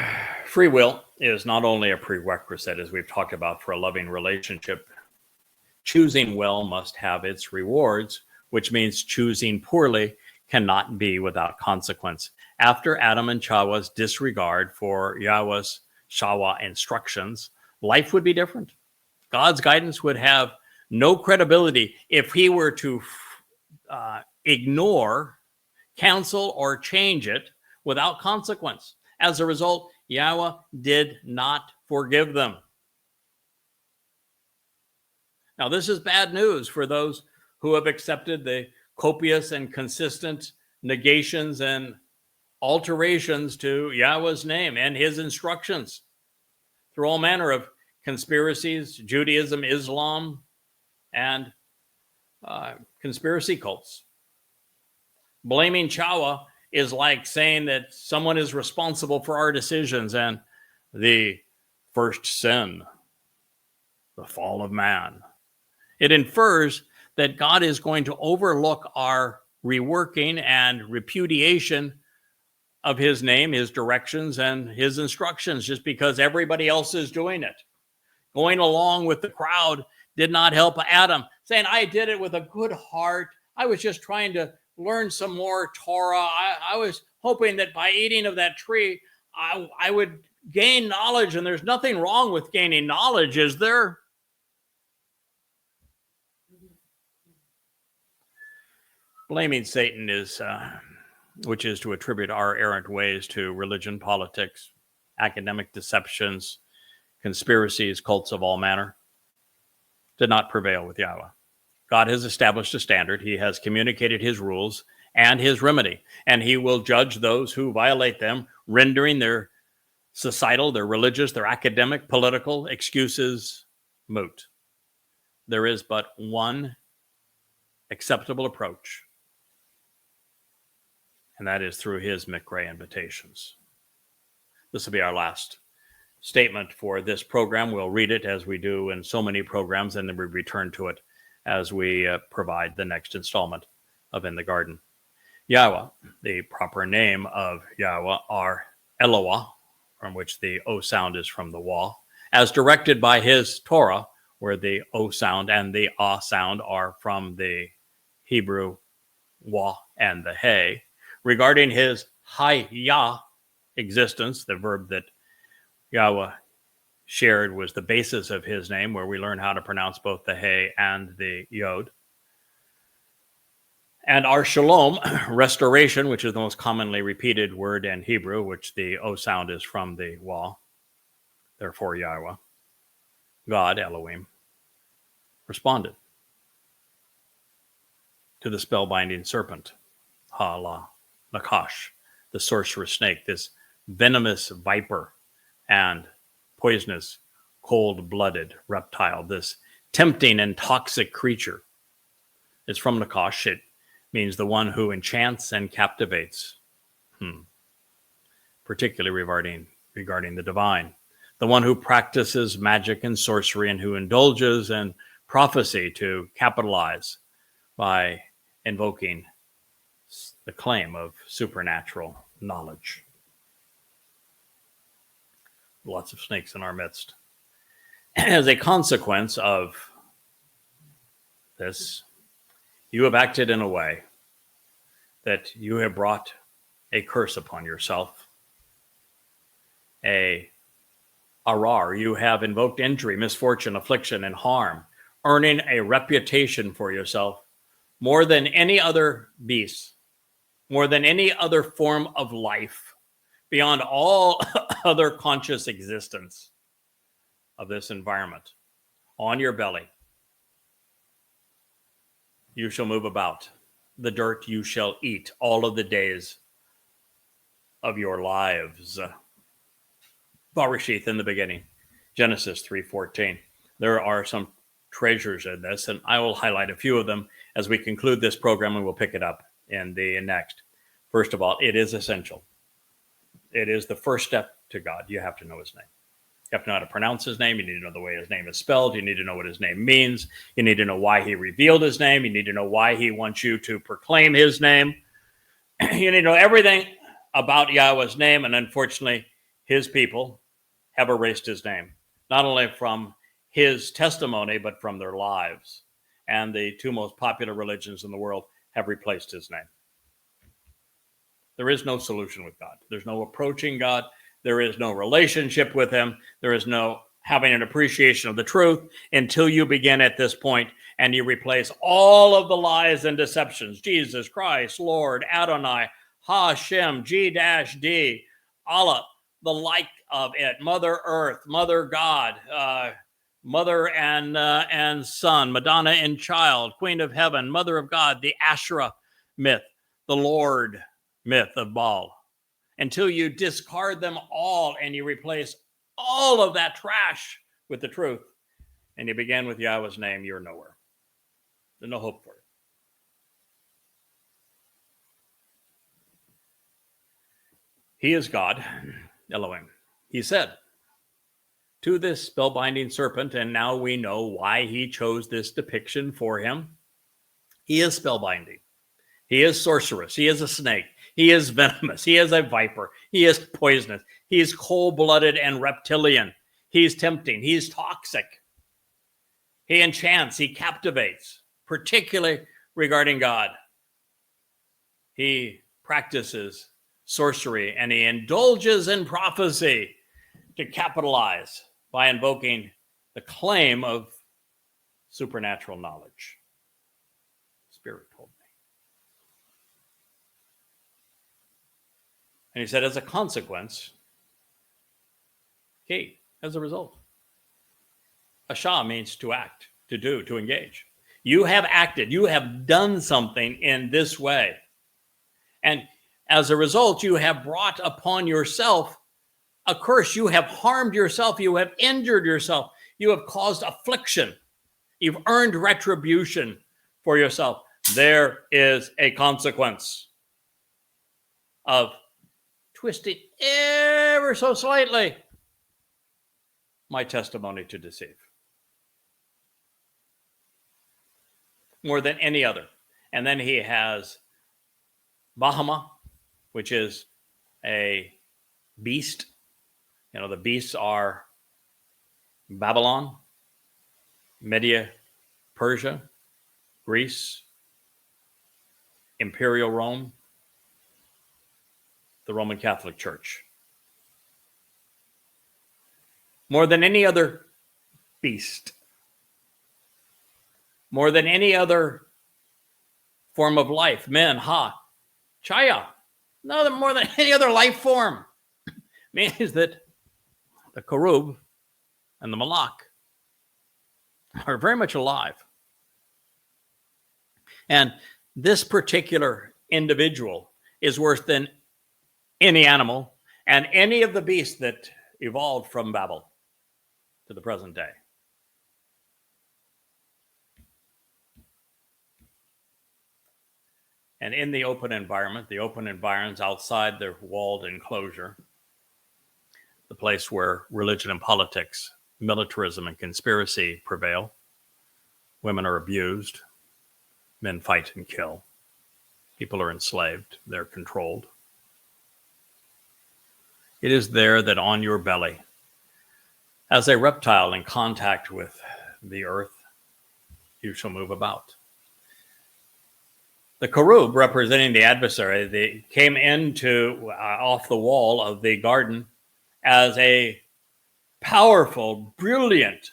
free will is not only a prerequisite, as we've talked about, for a loving relationship. Choosing well must have its rewards, which means choosing poorly cannot be without consequence. After Adam and Chawah's disregard for Yahweh's Shawah instructions, life would be different. God's guidance would have no credibility if he were to ignore, cancel, or change it without consequence. As a result, Yahweh did not forgive them. Now, this is bad news for those who have accepted the copious and consistent negations and alterations to Yahweh's name and his instructions through all manner of conspiracies, Judaism, Islam, and conspiracy cults. Blaming Chawah is like saying that someone is responsible for our decisions and the first sin, the fall of man. It infers that God is going to overlook our reworking and repudiation of his name, his directions, and his instructions just because everybody else is doing it. Going along with the crowd did not help Adam, saying, I did it with a good heart. I was just trying to learn some more Torah. I was hoping that by eating of that tree, I would gain knowledge, and there's nothing wrong with gaining knowledge, is there? Blaming Satan is, which is to attribute our errant ways to religion, politics, academic deceptions, conspiracies, cults of all manner, did not prevail with Yahweh. God has established a standard. He has communicated his rules and his remedy, and he will judge those who violate them, rendering their societal, their religious, their academic, political excuses moot. There is but one acceptable approach, and that is through his Mikra invitations. This will be our last statement for this program. We'll read it as we do in so many programs, and then we return to it as we provide the next installment of In the Garden. Yahweh, the proper name of Yahweh, are Elohah, from which the O sound is from the Wah, as directed by his Torah, where the O sound and the Ah sound are from the Hebrew Wah and the Hey. Regarding his Hayah existence, the verb that Yahweh shared was the basis of his name, where we learn how to pronounce both the Hey and the Yod. And our Shalom, restoration, which is the most commonly repeated word in Hebrew, which the O sound is from the Wah, therefore Yahweh, God, Elohim, responded to the spellbinding serpent, Ha'ala, Nakash, the sorcerous snake, this venomous viper and poisonous, cold-blooded reptile, this tempting and toxic creature. It's from Nakash. It means the one who enchants and captivates, particularly regarding the divine, the one who practices magic and sorcery and who indulges in prophecy to capitalize by invoking the claim of supernatural knowledge. Lots of snakes in our midst. As a consequence of this, you have acted in a way that you have brought a curse upon yourself, a arar. You have invoked injury, misfortune, affliction, and harm, earning a reputation for yourself more than any other beast, more than any other form of life, beyond all other conscious existence of this environment. On your belly, you shall move about. The dirt you shall eat all of the days of your lives. Barashith in the beginning, Genesis 3:14. There are some treasures in this, and I will highlight a few of them as we conclude this program, and we'll pick it up in the next. First of all, it is essential. It is the first step to God. You have to know his name. You have to know how to pronounce his name. You need to know the way his name is spelled. You need to know what his name means. You need to know why he revealed his name. You need to know why he wants you to proclaim his name. You need to know everything about Yahweh's name. And unfortunately, his people have erased his name, not only from his testimony, but from their lives. And the two most popular religions in the world have replaced his name. There is no solution with God. There's no approaching God. There is no relationship with him. There is no having an appreciation of the truth until you begin at this point and you replace all of the lies and deceptions. Jesus Christ, Lord, Adonai, Hashem, G-D, Allah, the like of it, Mother Earth, Mother God, Mother and Son, Madonna and Child, Queen of Heaven, Mother of God, the Asherah myth, the Lord myth of Baal, until you discard them all and you replace all of that trash with the truth and you begin with Yahweh's name, you're nowhere. There's no hope for it. He is God, Elohim. He said to this spellbinding serpent, and now we know why he chose this depiction for him. He is spellbinding. He is sorcerous. He is a snake. He is venomous. He is a viper. He is poisonous. He is cold-blooded and reptilian. He's tempting. He's toxic. He enchants. He captivates, particularly regarding God. He practices sorcery and he indulges in prophecy to capitalize by invoking the claim of supernatural knowledge. Spirit told me. And he said, as a consequence, as a result. Ashah means to act, to do, to engage. You have acted, you have done something in this way. And as a result, you have brought upon yourself a curse. You have harmed yourself. You have injured yourself. You have caused affliction. You've earned retribution for yourself. There is a consequence of twisting ever so slightly my testimony to deceive. More than any other. And then he has Bahama, which is a beast. You know, the beasts are Babylon, Media, Persia, Greece, Imperial Rome, the Roman Catholic Church. More than any other beast, more than any other form of life, men, chaya, no, more than any other life form, means that the Karub and the Malak are very much alive. And this particular individual is worse than any animal and any of the beasts that evolved from Babel to the present day. And in the open environments outside the walled enclosure, the place where religion and politics, militarism and conspiracy prevail, women are abused, men fight and kill, people are enslaved, they're controlled. It is there that on your belly, as a reptile in contact with the earth, you shall move about. The Karub, representing the adversary, they came into off the wall of the garden as a powerful, brilliant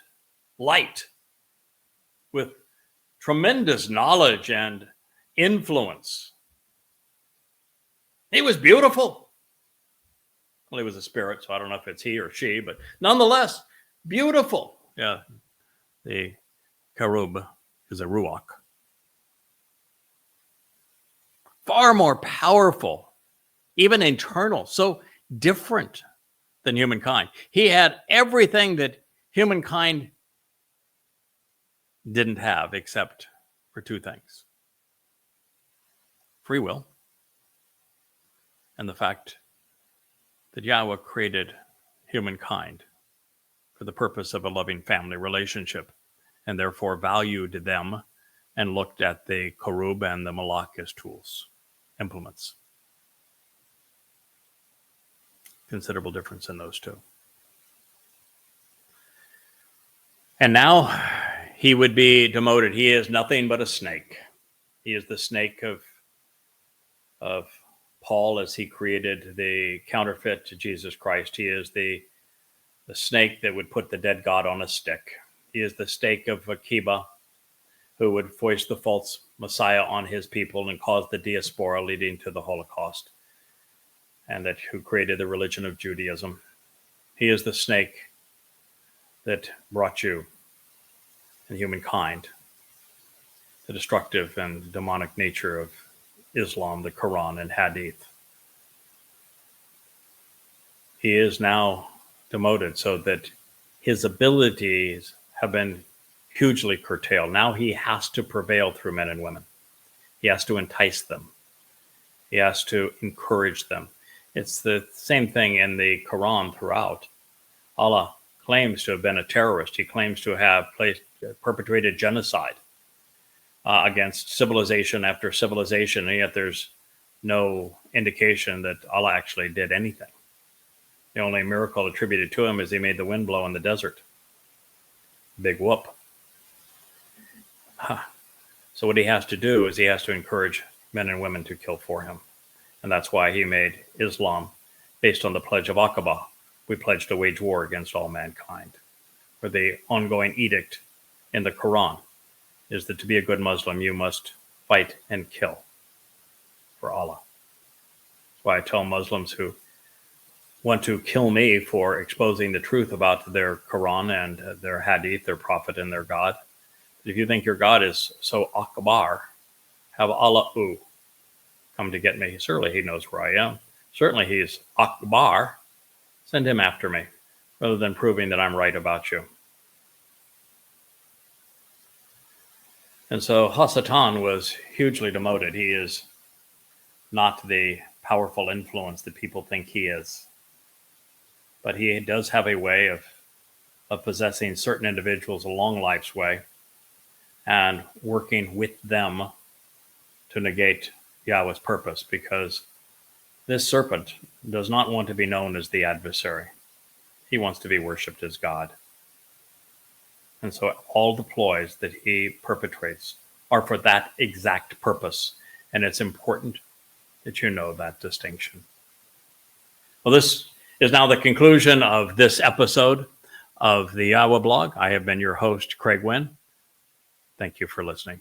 light with tremendous knowledge and influence. He was beautiful. Well, he was a spirit, so I don't know if it's he or she, but nonetheless, beautiful. Yeah, the Karub is a Ruach. Far more powerful, even internal, so different than humankind. He had everything that humankind didn't have except for two things: free will and the fact that Yahweh created humankind for the purpose of a loving family relationship, and therefore valued them and looked at the Korub and the Malach as tools, implements. Considerable difference in those two. And now he would be demoted. He is nothing but a snake. He is the snake of Paul as he created the counterfeit to Jesus Christ. He is the snake that would put the dead God on a stick. He is the snake of Akiba, who would foist the false Messiah on his people and cause the diaspora leading to the Holocaust, and that who created the religion of Judaism. He is the snake that brought you and humankind the destructive and demonic nature of Islam, the Quran, and Hadith. He is now demoted so that his abilities have been hugely curtailed. Now he has to prevail through men and women. He has to entice them. He has to encourage them. It's the same thing in the Quran throughout. Allah claims to have been a terrorist. He claims to have perpetrated genocide against civilization after civilization, and yet there's no indication that Allah actually did anything. The only miracle attributed to him is he made the wind blow in the desert. Big whoop. So what he has to do is he has to encourage men and women to kill for him. And that's why he made Islam based on the pledge of Aqaba. We pledge to wage war against all mankind. For the ongoing edict in the Quran is that to be a good Muslim, you must fight and kill for Allah. That's why I tell Muslims who want to kill me for exposing the truth about their Quran and their Hadith, their prophet and their God. If you think your God is so Akbar, have Allahu come to get me. Certainly he knows where I am. Certainly he's Akbar. Send him after me, rather than proving that I'm right about you. And so Hasatan was hugely demoted. He is not the powerful influence that people think he is. But he does have a way of possessing certain individuals along life's way and working with them to negate Yahweh's purpose, because this serpent does not want to be known as the adversary. He wants to be worshipped as God. And so all the ploys that he perpetrates are for that exact purpose. And it's important that you know that distinction. Well, this is now the conclusion of this episode of the YAHOWAH blog. I have been your host, Craig Winn. Thank you for listening.